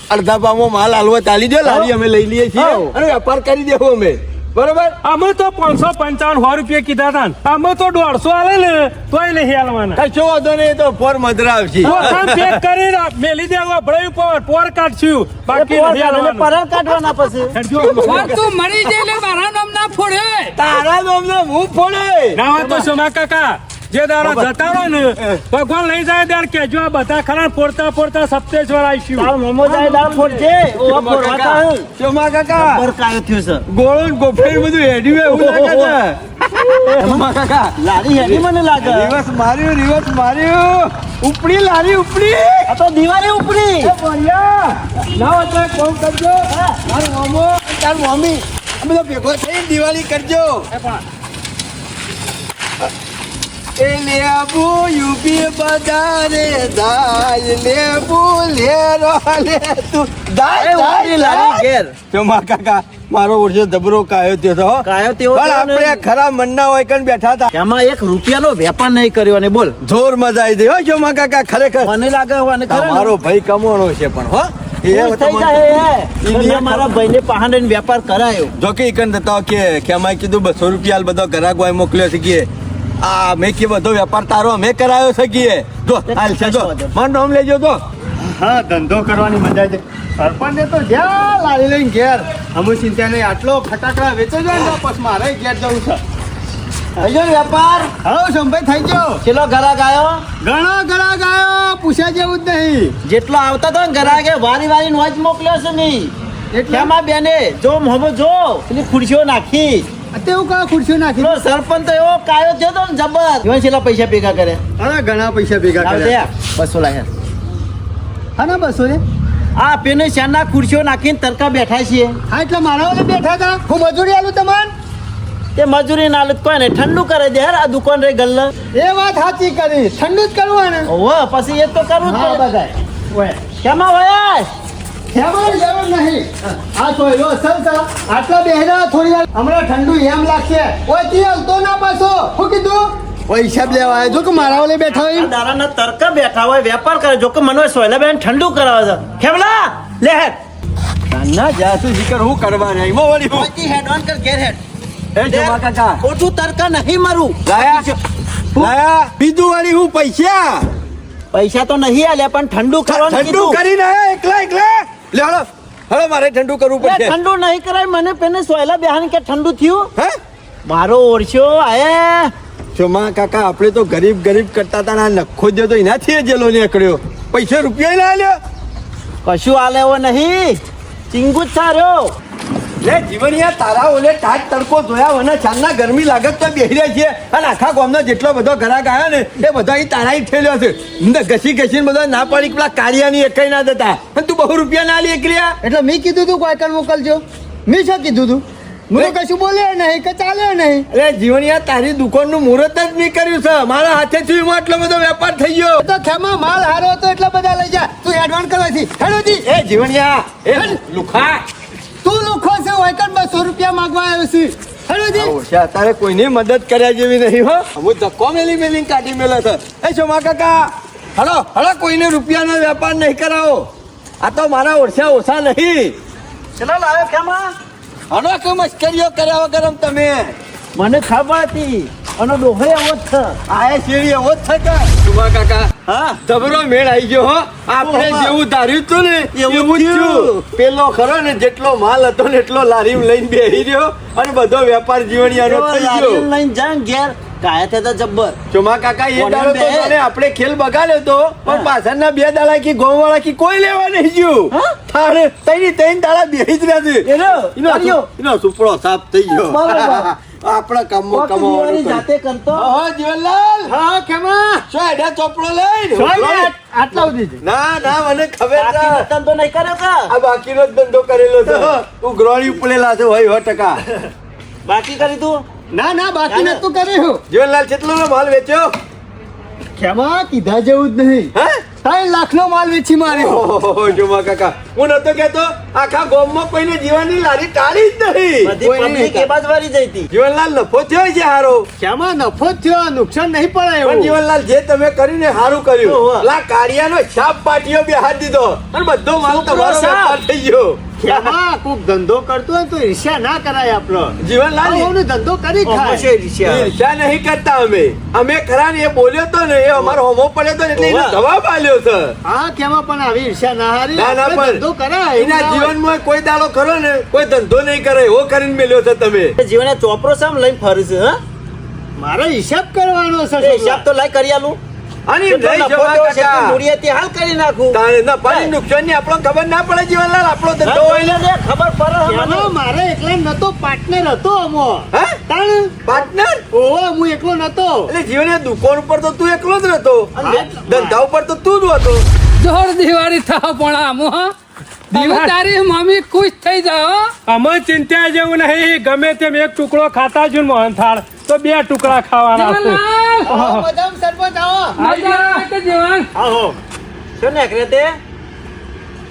Speaker 1: અડધા ભાવમાં માલ હાલવા ચાલી દો લારી અમે લઈ લઈએ છીએ
Speaker 2: હાઉ.
Speaker 1: અને વેપાર કરી દેવો અમે બરોબર
Speaker 4: અમે તો 555 રૂપિયા કીધા હતા ને. અમે તો 150 આલે ને તોય નહીં હાલવાના
Speaker 1: કશો વાંધો નહીં એ તો ફોર મધરા આવશે
Speaker 4: તો કામ પેક કરીને મેલી દેવા ભળાયું પોર કાઢશું બાકી
Speaker 2: પોર
Speaker 4: નહીં
Speaker 2: કાઢો ને
Speaker 4: હાલવાનું.
Speaker 2: પરલ કાઢવાના પછી
Speaker 4: હેડજો.
Speaker 3: ઓર તું મરી જાય એટલે મારા નામ ના ફોડે
Speaker 1: તારા નામનો હું ફોડે
Speaker 4: ના હોય તો સોમા કાકા જે દાડા જતા રહો ને ભગવાન લઈ જાય ત્યારે કેજો આ બધા ખરા ફોડતા ફોડતા સપ્તેશ્વર આવીશું
Speaker 2: તારો મોમો જાય દાળ ફોડજે ઓવા ફોડવાતા હે.
Speaker 1: શોમા કાકા
Speaker 2: પર કાયો થયો છે
Speaker 1: ગોળો ને ગોફેર બધું હેડ્યું એવું લાગે છે શોમા કાકા
Speaker 2: લારી હેડી મને લાગે
Speaker 1: રિવર્સ માર્યું ઉપડી લારી ઉપડી
Speaker 2: આ તો દિવાળી ઉપડી
Speaker 1: ના હોય તો કોમ કરજો મારો મામો અને તાર મમ્મી અમે તો ભેગો થઈને દિવાળી કરજો એ લેબુ યુપી બજારે જાય લેબુ લેરો લે તું
Speaker 2: એ ઉપડી લારી ઘેર
Speaker 1: શોમા કાકા મારો વર્ષો જબરો કાયો થયો હતો હો.
Speaker 2: કાયો તેવો
Speaker 1: પણ
Speaker 2: થયો ને.
Speaker 1: આપણે ખરા મનના હોય કણ બેઠા હતા
Speaker 2: એમાં એક રૂપિયાનો વેપાર નહીં કર્યો અને બોલ
Speaker 1: જોર મજા આવી ગઈ હો શોમા કાકા ખરેખર
Speaker 2: મને લાગે મને
Speaker 1: તમારો ભાઈ કમાણો છે પણ હો એ
Speaker 2: થઈ
Speaker 1: તમને-
Speaker 2: જાય હે મેં મારા ભાઈને પહાડે વેપાર કરાયો
Speaker 1: જો કે ઈકન થતા કે ખેમાઈ કીધું 200 રૂપિયા હાલ બધો ગ્રાહક વાય મોકલ્યો છે કે આ મેં કે બધો વેપાર તારો અમે કરાયો છે કે જો હાલ છે જો મારું નામ લેજો તો હા ધંધો કરવાની મજા છે સરપંચે તો જ્યાં લાવી લઈને ઘેર અમુ ચિંતા નહીં આટલો ફટાકડા વેચો જાય ને તો પછી મારે ઘેર જવું છે
Speaker 2: થઈ ગયો વેપાર
Speaker 1: હલો સંભાઈ થઈ ગયો
Speaker 2: ચેલો ઘરાક આવ્યો
Speaker 1: ઘણો ગ્રાહક આવ્યો પૂછ્યા જેવું જ નહીં
Speaker 2: જેટલો આવતા તો ઘરાકે વારી વારી નોજ મોકલ્યો છે નહીં એટલામાં બેને જો મોહમ્મદ જો પેલી ખુરશીઓ નાખી
Speaker 1: તેવું કયા ખુરશીઓ નાખી
Speaker 2: પેલો સરપંચ તો એવો કાયો થયો તો ને જબર જીવન છેલ્લા પૈસા ભેગા કરે
Speaker 1: અરે ઘણા પૈસા ભેગા
Speaker 2: લાવ દે
Speaker 1: કર્યા
Speaker 2: 200 લાયા
Speaker 1: હા ના 200 ને
Speaker 2: આ પેને શાના ખુરશીઓ નાખીને તરકા બેઠા છીએ
Speaker 1: હા એટલે મારા ઓલે બેઠા હતા હું મજૂરી આલું તમારે
Speaker 2: તે મજૂરી ના આલું કોઈ ને ઠંડુ કરે દે યાર આ દુકાન રે ગલ્લ
Speaker 1: એ વાત સાચી કરી ઠંડુ જ કરવાનું
Speaker 2: ઓહો પછી એ તો કરવું જ
Speaker 1: હા
Speaker 2: પડે
Speaker 1: બધાય ઓય
Speaker 2: કેમાં વયા
Speaker 1: ખેમાની જરૂર નહીં આ જોઈ લો સર આટલા બેહરા થોડી વાર હમણાં ઠંડુ એમ લાગશે ઓય તી હલતો ના પાછો શું કીધું ઓય હિસાબ લેવા આવ્યો જો કે મારા ઓલે બેઠા હોય
Speaker 2: દારાના તરકા બેઠા હોય વેપાર કરે જો કે મને સોયલા બેન ઠંડુ કરાવે છે ખેમલા લે હેડ
Speaker 1: ના જાસુ જીકર હું કરવા નહીં મો વળી હું
Speaker 2: પછી હેડ ઓન કર ઘેર હેડ
Speaker 1: એ જમા કાકા
Speaker 2: ઓઠું તરકા નહીં મારું
Speaker 1: લાયા બીજું વાળી હું
Speaker 2: પૈસા તો નહીં આલ્યા પણ ઠંડુ કરવાનું
Speaker 1: ઠંડુ
Speaker 2: કીધું.
Speaker 1: કરીને આયા એકલા લે હળો હળો મારે ઠંડુ કરવું
Speaker 2: લે,
Speaker 1: પડશે
Speaker 2: ઠંડુ નહીં કરાય મને પેને સોયલા બેહાન કે ઠંડુ થયું
Speaker 1: હે
Speaker 2: મારો ઓરછો આયે
Speaker 1: જમા કાકા આપણે તો ગરીબ કરતા હતા ને આ નખો દે તો એનાથી એ જેલો નીકળ્યો પૈસા રૂપિયા ના આલ્યો
Speaker 2: કશું આલે એવો નહીં ચિંગુ જ સાર્યો
Speaker 1: લે જીવનિયા તારા ઓલે ટાટ તડકો જોયા વના ચાંદના ગરમી લાગત તો બેહી રહ્યા છે અને આખા ગામનો જેટલો બધો ગ્રાહક આવ્યો ને એ બધા અહીં તારા ઈ ઠેલ્યો છે અંદર ઘસીને બધા ના પાડી પેલા કારિયાની એકઈ ના દેતા અને તું 200 રૂપિયા ના લી એકલ્યા
Speaker 5: એટલે મેં કીધું તું કોઈ કર મોકલજો મેં શું કીધું તું હું તો કશું બોલ્યો નહીં કે ચાલ્યો નહીં
Speaker 1: અરે જીવનિયા તારી દુકાનનું મુહૂર્ત જ મેં કર્યું છે મારા હાથેથી એમાં આટલો બધો વેપાર થઈ ગયો
Speaker 5: તો ખેમા માલ હારો હતો એટલે બધા લઈ જા તું એડવાન્સ કરવાથી હેડોજી
Speaker 1: એ જીવણિયા એ લુખા
Speaker 5: તું લુખો છે વૈકટ 200 રૂપિયા માંગવા આવ્યો છે હેડોજી
Speaker 1: ઓછા અત્યારે કોઈની મદદ કર્યા જેવી નહીં હો હું ધક્કો મેલી કાઢી મેલો છે એ સોમા કાકા હળો કોઈને રૂપિયાનો વેપાર નહીં કરાવો આ તો મારા ઓછા નહીં
Speaker 2: ચલો લાવ્યો કેમાં
Speaker 1: હળો કે મસ્કરીઓ કર્યા વગર આમ તમે
Speaker 2: મને ખબર હતી અને ડોહે એવો જ છે
Speaker 1: આ એ શેરી એવો જ છે કે સોમા કાકા
Speaker 2: હા
Speaker 1: જબરો મેળ આવી ગયો હો આપણે
Speaker 2: ઓહો.
Speaker 1: જેવું ધાર્યું હતું ને
Speaker 2: એવું
Speaker 1: એવું જ
Speaker 2: થયું.
Speaker 1: થયું પેલો ખરો ને જેટલો માલ હતો ને એટલો લારી લઈને બેહી રહ્યો અને બધો વેપાર જીવણિયાનો થઈ ગયો
Speaker 2: લઈને જા ઘેર કાયા તે તો જબ્બર
Speaker 1: ચોમા કાકા એ
Speaker 2: કોને
Speaker 1: દાડો તો
Speaker 2: બે?
Speaker 1: જાણે આપણે ખેલ બગાડ્યો તો પણ
Speaker 2: હા.
Speaker 1: પાછળના 2 દાડા કી ગોવાળા કી કોઈ લેવા નહીં ગયું
Speaker 2: હા?
Speaker 1: થાળે ત્રણ દાડા બેહી જ રહ્યા છે
Speaker 2: એનો કર્યો.
Speaker 1: એનો સુપડો સાફ થઈ ગયો
Speaker 2: બરાબર.
Speaker 1: આપણા કામમાં
Speaker 2: કોક દિવાળી
Speaker 1: કમાવાનું
Speaker 2: જાતે કરતો
Speaker 1: હા જીવનલાલ
Speaker 5: હા કેમાં
Speaker 1: શું એડા ચોપડો લઈને
Speaker 5: આટલા સુધી
Speaker 1: ના મને ખબર
Speaker 2: બાકી
Speaker 1: છે
Speaker 2: નતન તો નહીં કર્યો કા
Speaker 1: આ બાકીનો જ ધંધો કરેલો છે ઉઘરાણી ઉપડેલા છે હોય 100%.
Speaker 2: બાકી કરી તું
Speaker 5: ના બાકી નતું કર્યું
Speaker 1: જીવનલાલ કેટલો માલ વેચ્યો
Speaker 5: કેમાં કીધા જેવું જ નહીં
Speaker 1: હે
Speaker 5: 3 લાખનો માલ વેચી માર્યો
Speaker 1: ઓહો જોમા કાકા હું નતો કેતો આખા ગામમાં કોઈને જીવનની લારી ટાળી જ નહીં
Speaker 2: બધી પબ્લિક એ બાજ વાળી જઈ હતી
Speaker 1: જીવનલાલ નફો થયો છે હારો
Speaker 5: કેમાં નફો જ થયો નુકસાન નહીં પડે
Speaker 1: પણ
Speaker 5: એવું
Speaker 1: જીવનલાલ જે તમે કરીને હારું કર્યું
Speaker 2: ઓહો.
Speaker 1: લા કાળિયાનો છાપ પાટીઓ બેહાર દીધો અને બધો માલ
Speaker 2: છોકરો
Speaker 1: તમારો
Speaker 2: સાપ.
Speaker 1: વેપાર થઈ ગયો
Speaker 5: કેમાં કોક ધંધો કરતો હોય તો ઈર્ષ્યા ના કરાય આપણો
Speaker 1: જીવનલાલ
Speaker 5: આવો ધંધો કરી ખાય
Speaker 1: ઈર્ષ્યા નહીં કરતા અમે ખરા ને એ બોલ્યો તો ને એ અમારો હોમો પડ્યો તો ને એટલે એનો
Speaker 2: ઓહો.
Speaker 1: જવાબ આલ્યો છે
Speaker 5: હા કેમાં પણ આવી ઈર્ષ્યા ના હારી
Speaker 1: ના
Speaker 5: આપણે
Speaker 1: પણ
Speaker 5: ધંધો કરાય એવું
Speaker 1: એના
Speaker 5: ના હોય.
Speaker 1: જીવનમાં કોઈ દાડો ખરો ને કોઈ ધંધો નહીં કરે એવો કરીને મેલ્યો છે તમે
Speaker 2: જીવને ચોપરો સામ લઈને ફરે છે હા
Speaker 5: મારો હિસાબ કરવાનો છે
Speaker 2: એ હિસાબ તો લાઈ કરી આલું
Speaker 1: અને
Speaker 2: કેટલો
Speaker 1: લઈ
Speaker 2: નફો
Speaker 1: જવા
Speaker 2: થયો છે
Speaker 1: કાકા.
Speaker 2: તે મૂડીએથી હાલ કરી નાખું
Speaker 1: તાણે ના પાણી નુકસાન ની આપણને ખબર ના પડે જીવનલાલ આપણો ધંધો હોય ને
Speaker 2: લે, ખબર પડે
Speaker 5: કેમાં
Speaker 2: મને.
Speaker 5: મારે એકલા નતો પાર્ટનર હતો અમો
Speaker 1: હે
Speaker 5: તાણ
Speaker 1: પાર્ટનર
Speaker 5: ઓહો હું એકલો નતો
Speaker 1: એટલે જીવન દુકાન ઉપર તો તું એકલો જ રહેતો
Speaker 2: અને
Speaker 1: ધંધા ઉપર તો તું જ હતો
Speaker 3: જોર દિવાળી થાવ પણ આમ હો
Speaker 4: દિવાળી-
Speaker 3: તારી મમ્મી ખુશ થઈ જાઓ
Speaker 4: અમે ચિંતા જેવું નહીં ગમે તેમ એક ટુકડો ખાતા જ મોહનથાળ તો 2 ટુકડા ખાવાના છે.
Speaker 5: આવો બદામ સરબત આવો
Speaker 3: મજા આવે કે જીવન
Speaker 2: આહો શું નીકળે તે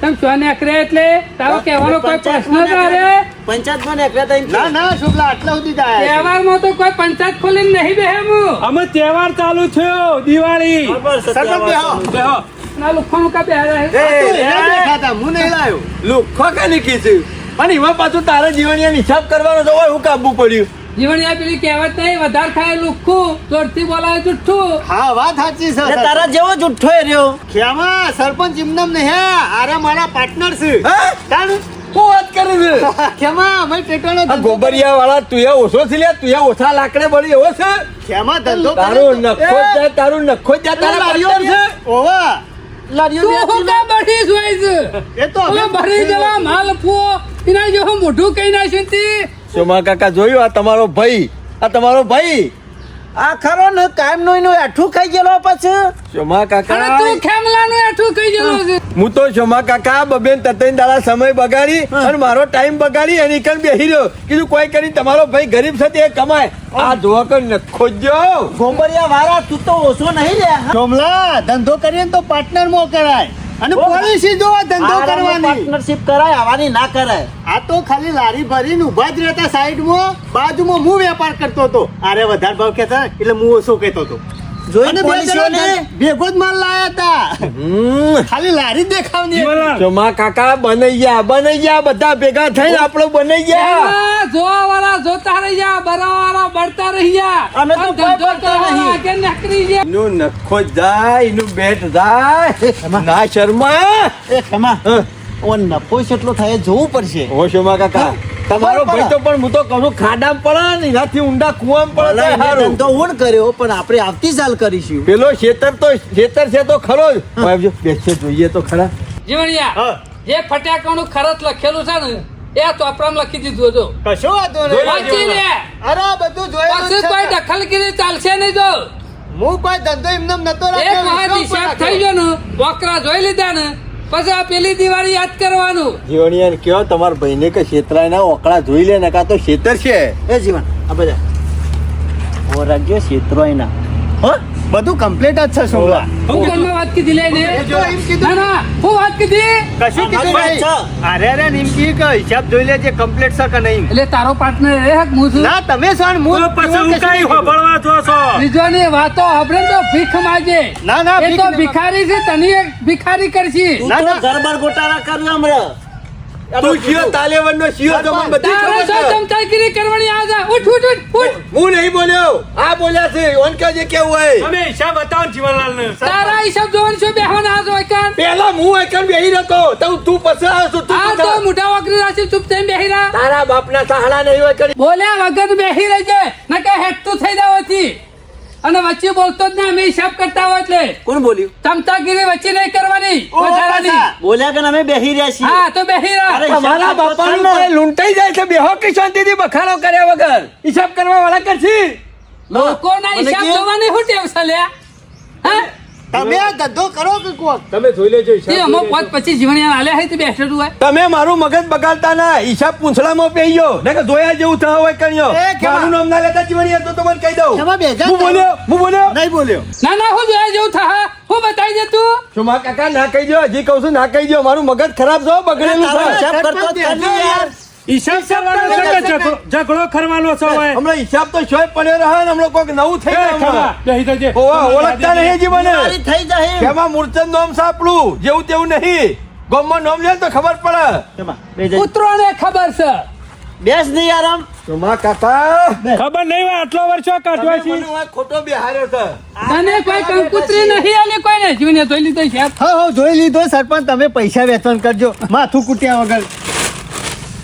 Speaker 3: તમે શું નીકળે એટલે તારો કહેવાનો કોઈ પ્રશ્ન જ અરે
Speaker 2: પંચાયતમાં નીકળ્યા તા એમ કે.
Speaker 5: ના શુભલા આટલા સુધી જ આયા છે.
Speaker 3: તહેવારમાં તો કોઈ પંચાયત ખોલીને નહીં બેહે હું
Speaker 4: અમે તહેવાર ચાલુ થયો દિવાળી
Speaker 2: બરાબર છે,
Speaker 5: સરપંચ બેહો.
Speaker 4: બેહો.
Speaker 3: ના લુખવાનું કા બેહે
Speaker 1: એ,
Speaker 5: તો એના દેખાતા હું નહીં લાયો
Speaker 1: લુખો કાની કીધું અને એમાં પાછું તારે જીવનીયા હિસાબ કરવાનો તો હોય હું કાબુ પડ્યું
Speaker 3: જીવન આ પેલી કહેવત નહીં વધારે ખાય લુખું જોરથી બોલાય જુઠ્ઠું
Speaker 5: હા વાત સાચી છે
Speaker 2: એટલે તારા જેવો જુઠ્ઠો એ રહ્યો
Speaker 5: ખેમા સરપંચ એમનેમ નહીં હે આરે મારા પાર્ટનર છે
Speaker 1: હે?
Speaker 5: તાણ
Speaker 1: શું વાત કરે છે
Speaker 5: ખેમા અમે ટેટોનો
Speaker 1: આ
Speaker 5: ધંધો
Speaker 1: ગોબરિયા વાળા તું એ ઓછો છે લ્યા તું એ ઓછા લાકડે બળી એવો છે
Speaker 5: ખેમા ધંધો
Speaker 1: તારું નખો જ જાય તારું નખો જ જાય તારા partner છે
Speaker 5: ઓવા
Speaker 2: લારીઓ
Speaker 3: તું હું કા બઢી જોઈ છે
Speaker 5: એ તો
Speaker 3: હવે ભરી જવા માલ ફુઓ એના જેવું મોઢું કઈ નાખ્યું તી
Speaker 1: સોમા કાકા જોયું આ તમારો ભાઈ
Speaker 2: આ ખરો ને કાયમ નો એનું આઠું ખાઈ ગયેલો પછી
Speaker 1: સોમા
Speaker 3: અને
Speaker 1: કાકા
Speaker 3: તું ખેમલાનું એઠું કઈ ગયેલું છે
Speaker 1: હું તો સોમા કાકા બબેન તતઈન દાડા સમય બગાડી અને મારો ટાઈમ બગાડી એની કણ બેહી રહ્યો કીધું કોઈ કરી તમારો ભાઈ ગરીબ છે તે કમાય આ જોવા કર નખો જો
Speaker 2: ગોંબરિયા વાળા તું તો ઓછો નહીં લે
Speaker 5: સોમલા ધંધો કરીએ ને તો પાર્ટનર મો કરાય અને પોલિસી જોવા ધંધો કરવાની
Speaker 2: પાર્ટનરશિપ કરાય આવવાની ના કરાય
Speaker 5: આ તો ખાલી લારી ભરીને ઉભા જ રહેતા સાઈડમાં બાજુમાં હું વેપાર કરતો હતો આરે વધારે ભાવ કહેતા એટલે હું ઓછો કહેતો હતો
Speaker 2: જોઈને
Speaker 5: અને બે
Speaker 2: પોલીસોને
Speaker 5: જણા ભેગો જ માલ લાયા હતા ખાલી લારી જ દેખાવની હતી.
Speaker 4: જીવનલાલ,
Speaker 1: સોમા કાકા બનાઈ ગયા બધા ભેગા થઈને આપણે બનાઈ ગયા
Speaker 3: આ જોવા વાળા જોતા રહી જા બરવા વાળા બળતા રહી જા
Speaker 2: અમે તો
Speaker 3: અને
Speaker 2: કોઈ
Speaker 3: ધંધો
Speaker 2: બળતા
Speaker 3: કરવા
Speaker 2: નહીં.
Speaker 3: આગળ નીકળી જા
Speaker 1: એનું નખો જાય એનું બેટ જાય ના શર્મા
Speaker 2: એ ખેમા ઓ નફો કેટલો થાય એ જોવું પડશે
Speaker 1: ઓ સોમા કાકા તમારો ભાઈ તો પણ હું તો કહું છું ખાડામાં પડે ને એનાથી ઊંડા કુવામાં પડે
Speaker 2: ભલે
Speaker 1: તો
Speaker 2: એને
Speaker 1: હારું.
Speaker 2: ધંધો હું કર્યો પણ આપણે આવતી સાલ કરીશું
Speaker 1: પેલો ખેતર છે તો ખરો જ હવે જો બેસે જોઈએ તો ખરા
Speaker 3: જીવણિયા જે ફટાકવાનું ખરત લખેલું છે ને એ ચોપડામાં લખી દીધું જો
Speaker 5: કશો વાંધો નહીં.
Speaker 3: વાંચી લે
Speaker 5: અરે આ બધું જોયેલું જ
Speaker 3: પછી
Speaker 5: છે.
Speaker 3: કોઈ દખલગીરી ચાલશે નહીં જો
Speaker 5: હું કોઈ ધંધો એમનેમ નતો
Speaker 3: એક
Speaker 5: રાખ્યો,
Speaker 3: વખત
Speaker 5: વિશ્વાસ
Speaker 3: હિસાબ
Speaker 5: પર
Speaker 3: થઈ ગયો ને વકરા જોઈ લીધા ને પછી આ પેલી દિવાળી યાદ કરવાનું
Speaker 1: જીવણિયાને કયો તમારા ભાઈને કે છેતરાય ના ઓકળા જોઈ લે ને કાં તો છેતર છે
Speaker 2: એ જીવન આ બધા ઓ રાજ્યો ક્ષેત્રો એના હો
Speaker 5: બધું કમ્પ્લીટ જ છે સોમલા.
Speaker 3: હું ઘરમાં વાત કીધી લઈને ના ના હું વાત કીધી
Speaker 5: કશું કીધું
Speaker 2: વાત
Speaker 5: નહીં.
Speaker 2: છે.
Speaker 5: અરે નિમકી કે હિસાબ જોઈ લેજે કમ્પ્લીટ છે કે નહીં.
Speaker 3: એટલે તારો પાર્ટનર એ હક હું છું
Speaker 5: ના તમે સોન
Speaker 4: તો પછી હું કઈ હોભળવા જો છો
Speaker 3: બીજોની વાતો આપણે તો ભીખ માગે
Speaker 5: ના, ના,
Speaker 3: એ
Speaker 5: ભીખ
Speaker 3: તો
Speaker 5: ના
Speaker 3: ભિખારી છે તને એક ભિખારી કરશી
Speaker 2: તું
Speaker 5: ના,
Speaker 2: તો
Speaker 5: ના.
Speaker 2: ગરબર ગોટાળા કર્યું હમણાં.
Speaker 1: તું શિયો તાલેવનનો શિયો તો મને બધી
Speaker 3: તારે
Speaker 1: ખબર
Speaker 3: શું
Speaker 1: છે.
Speaker 3: ચમચાગીરી કરવાની આ જા ઉઠ ઉઠ ઉઠ ઉઠ
Speaker 1: હું નહીં બોલ્યો આ બોલ્યા છે ઓન કે કેવું હોય
Speaker 4: તમે હિસાબ બતાવો ને જીવનલાલને.
Speaker 3: તારા હિસાબ જોવાનું શું બેહવાના આ જો એકન
Speaker 1: પેલા હું એકન બેહી રહ્યો તો તું પછી આવ્યો છું, તું
Speaker 3: આ
Speaker 1: પછી
Speaker 3: તો
Speaker 1: આવ્યો.
Speaker 3: મોટા વગરી રાશિ ચૂપ થઈને બેહી રહ્યા
Speaker 1: તારા બાપના સહારા નહીં હોય કરી
Speaker 3: બોલ્યા વગર બેહી રહેજે નકે હેઠતું થઈ જાવથી અને વચ્ચે બોલતો જ ના અમે હિસાબ કરતા હોય એટલે
Speaker 2: કોણ બોલ્યું?
Speaker 3: ચમચાગીરી વચ્ચે નહીં કરવાની
Speaker 5: ઓ,
Speaker 3: વધારાની.
Speaker 5: પાછા.
Speaker 2: બોલ્યા કે અમે બેહી રહ્યા છીએ.
Speaker 3: હા તો બેહી રહ્યા
Speaker 2: અરે,
Speaker 1: તમારા બાપાનું કોઈ લૂંટાઈ જાય છે બેહો કે શાંતિથી બખાડો કર્યા વગર હિસાબ કરવા વાળા કરશી
Speaker 3: લોકોના
Speaker 2: મને
Speaker 3: હિસાબ
Speaker 2: કે-
Speaker 3: જોવાની શું ટેવ છે લ્યા? હા
Speaker 5: તમે આ ધંધો કરો કે કોક.
Speaker 4: તમે જોઈ લેજો
Speaker 3: તે
Speaker 4: હિસાબ
Speaker 3: અમુક પોત પછી જીવણિયા આલ્યા હોય તો બેઠેલું હોય
Speaker 1: તમે મારું મગજ બગાડતા ના હિસાબ પૂંછડામાં પેઈ ગયો ને કે જોયા જેવું થવા હોય કર્યો
Speaker 5: એ કેવા?
Speaker 1: મારું નામ ના લેતા જીવણીયા તો તમને કહી દઉં
Speaker 5: કેવા બેજા
Speaker 1: હું બોલ્યો
Speaker 5: નહીં બોલ્યો.
Speaker 3: ના ના હું જોયા જેવું થા હું બતાવી દે તું
Speaker 1: શું મા કાકા ના કહી દો હજી કહું છું ના કહી દો મારું મગજ ખરાબ છો બગડેલું
Speaker 2: તારો
Speaker 1: છે
Speaker 2: હિસાબ કરતો જ નથી યાર.
Speaker 4: હિસાબ કરવાનો છે કે ઝઘડો કરવાનો છે હવે
Speaker 1: હમણાં હિસાબ તો શોય પડ્યો રહે ને હમણાં કોઈક નવું થઈ
Speaker 4: એ
Speaker 1: ગયું
Speaker 4: ખમા,
Speaker 1: હમણાં.
Speaker 4: બેહી જજે.
Speaker 1: ઓવા, ઓળખતા નહીં હજી મને
Speaker 2: મારી થઈ જાય.
Speaker 1: કેમાં મૂર્છન નામ સાપડું જેવું તેવું નહીં ગોમમાં નામ લે તો ખબર પડે
Speaker 2: કેમાં? બે જણ.
Speaker 3: પુત્રોને ખબર છે
Speaker 2: બેસ નહીં આરામ.
Speaker 1: તો મા કાકા
Speaker 4: ખબર નહીં હોય આટલો વર્ષો કાઢવા
Speaker 1: તમે
Speaker 4: છે
Speaker 1: મને આ ખોટો બેહાર્યો છે
Speaker 3: તને કોઈ કંકુતરી નહીં આલી કોઈને જીવને જોઈ લીધો છે
Speaker 5: હા હા જોઈ લીધો સરપંચ તમે પૈસા વેતન કરજો માથું કૂટ્યા વગર.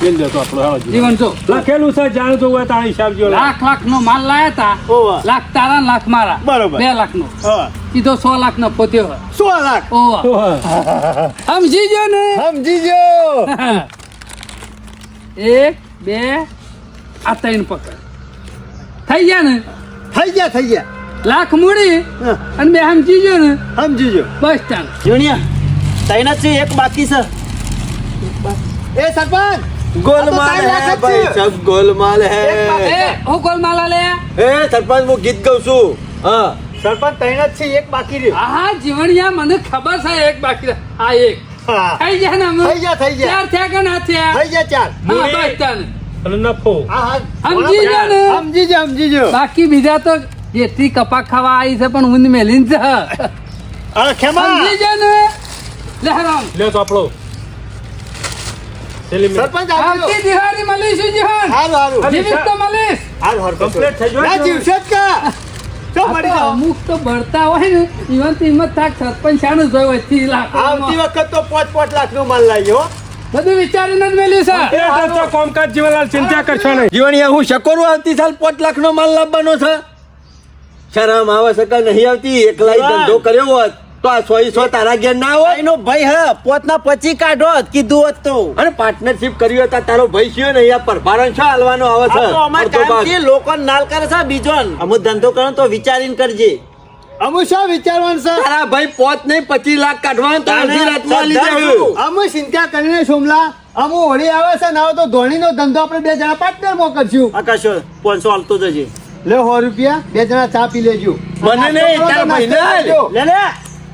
Speaker 4: કેમ જતો આપણો હાલો જીવન.
Speaker 3: જીવન જો
Speaker 4: લખેલું છે જાણતું હોય તો આ હિસાબ જો
Speaker 3: લાખ લાખ નો માલ લાયા તા
Speaker 5: ઓવા.
Speaker 3: લાખ તારા ને લાખ મારા
Speaker 5: બરોબર.
Speaker 3: 2 લાખ નો
Speaker 5: હા.
Speaker 3: સીધો 100 લાખ નો પોતે હોય
Speaker 5: 100 લાખ.
Speaker 3: ઓવા સમજી ગયો ને
Speaker 5: સમજી ગયો.
Speaker 3: 1 2 આ 3 પકડ થઈ ગયા ને
Speaker 5: થઈ ગયા.
Speaker 3: લાખ મૂડી
Speaker 5: હા,
Speaker 3: અને બે સમજી ગયો ને
Speaker 5: સમજી ગયો.
Speaker 3: બસ સ્ટેન્ડ
Speaker 2: જીવણિયા, તૈના જ છે, એક બાકી છે.
Speaker 5: એ સરપંચ
Speaker 1: ગોલમાલ
Speaker 5: આ તો 3 લાખ
Speaker 1: હે
Speaker 5: જ
Speaker 1: ભાઈ
Speaker 5: છે.
Speaker 1: સબ ગોલમાલ હે
Speaker 3: એ હું કોલ માલા લે
Speaker 1: એ સરપંચ હું ગીત ગાઉં છું હા
Speaker 5: સરપંચ 3 જ છે એક બાકી રહ્યું.
Speaker 3: હા જીવણિયા મને ખબર છે એક બાકી છે. આ એક
Speaker 5: હા.
Speaker 3: થઈ ગયા ને અમે
Speaker 5: થઈ ગયા.
Speaker 3: ચાર થયા કે ના થયા
Speaker 5: થઈ ગયા 4.
Speaker 3: હા બસ સ્ટેન્ડ
Speaker 4: અને નફો
Speaker 5: હા
Speaker 3: સમજી ગયો ને
Speaker 5: સમજી ગયો.
Speaker 3: બાકી બીજા તો જેટલી કપા ખાવા આવી છે પણ ઊંધ મેલીન છે
Speaker 5: અરે ખેમા
Speaker 3: સમજી ગયો ને લહેરામ
Speaker 4: લ્યો તો આપણો છેલ્લી મિનિટ.
Speaker 5: સરપંચ આવજો.
Speaker 3: આવતી દિવાળી મળીશું જીવન
Speaker 5: હારું.
Speaker 3: જીવિત તો મળીશ
Speaker 4: કમ્પ્લીટ થઈ
Speaker 5: ના
Speaker 4: ગયો
Speaker 5: જીવશે જ કા તો મળી
Speaker 3: આ તો
Speaker 5: જાઓ.
Speaker 3: અમુક તો ભરતા હોય ને ઈવન તો હિંમત થાક સરપંચ શાનું જોયું હોય 30 લાખ
Speaker 5: આવતી વખત તો 5 લાખ નો માલ લાવ્યો.
Speaker 3: બધું વિચારીને જ મેલ્યું છે
Speaker 4: એ તો કોમકાજ જીવનલાલ ચિંતા કરશો નહીં
Speaker 1: જીવણીયા હું શકરું આવતી સાલ 5 લાખ નો માલ લાવવાનો છે શરમ આવે છે કે નહીં આવતી એકલાય ધંધો કર્યો હોત તો આ 100 તારા ઘેર ના હોય
Speaker 2: એનો ભાઈ હ પોતના પછી કાઢો જ કીધું હોત તો.
Speaker 1: અને પાર્ટનરશિપ કરી હોય તો તારો ભાઈ છે ને અહીંયા પરભારણ છે હાલવાનો આવે છે
Speaker 2: આ તો અમારે
Speaker 1: અડધો ભાગ.
Speaker 2: કામથી લોકો નાલ કરે છે બીજો ને. અમુક ધંધો કરો તો વિચારીને કરજે.
Speaker 5: અમુ શું વિચારવાનું છે?
Speaker 1: તારા ભાઈ 5 નહીં 25 લાખ કાઢવાનું તો
Speaker 2: તાને
Speaker 1: અડધી રાતમાં આલી
Speaker 2: ધંધા
Speaker 1: જાય.
Speaker 2: શું?
Speaker 5: અમુ ચિંતા કરીને સોમલા અમુ હોળી આવે છે ને આવે તો ધોણીનો ધંધો આપણે 2 જણા પાર્ટનર માં કરશું.
Speaker 2: આકાશો 500 હાલતો જજે.
Speaker 5: લે 100 રૂપિયા 2 જણા ચા પી લેજો.
Speaker 1: મને નહીં,
Speaker 5: નાસ્તો
Speaker 1: તારા
Speaker 5: કરો,
Speaker 1: ભાઈને
Speaker 5: નાસ્તો
Speaker 1: આલ.
Speaker 5: કરજો.
Speaker 2: લે લે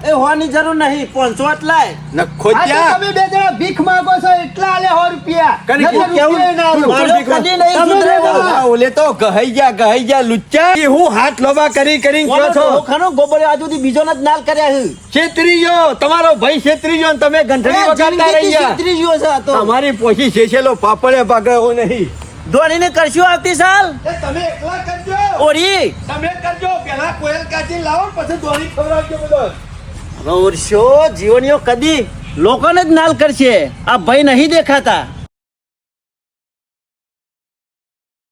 Speaker 2: એ હોવાની જરૂર નહીં 500 એટલાય.
Speaker 1: નખો
Speaker 5: આ તો
Speaker 1: ત્યાં.
Speaker 5: તમે 2 જણા ભીખ માંગો છો એટલા આલે 100 રૂપિયા.
Speaker 1: કને
Speaker 5: નકર
Speaker 1: કેવું?
Speaker 5: રૂપિયા ના આલો.
Speaker 2: મારો કદી નહીં
Speaker 5: તમે
Speaker 2: સુધરે
Speaker 5: બે
Speaker 2: બાબા.
Speaker 5: જણા.
Speaker 1: ઓલે તો ગહાઈ ગયા લુચ્ચા એ હું હાથ લોબા કરી કહો
Speaker 2: કોનો
Speaker 1: છો
Speaker 2: દવાખાનો ગોબરે આજુ સુધી બીજો જ નાલ કર્યા છે.
Speaker 1: છેતરી ગયો તમારો ભાઈ છેતરી ગયો ને તમે ઘંટડી વગાડતા રહી
Speaker 2: જિંદગીથી
Speaker 1: ગયા
Speaker 2: છેતરી ગયો છે આ તો.
Speaker 1: અમારી પોછી શેષેલો પાપડે ભાગયો નહીં
Speaker 2: ધોનીને કરશું આવતી સાલ
Speaker 1: તમે એકલા કરજો
Speaker 2: ઓરી
Speaker 1: તમે કરજો પેલા કોયલ કાચી લાવો પછી દોરી ખવડાવજો બધો
Speaker 2: વર્ષો જીવનીઓ કદી લોકોને જ નાલ કરશે આ ભાઈ નહીં દેખાતા.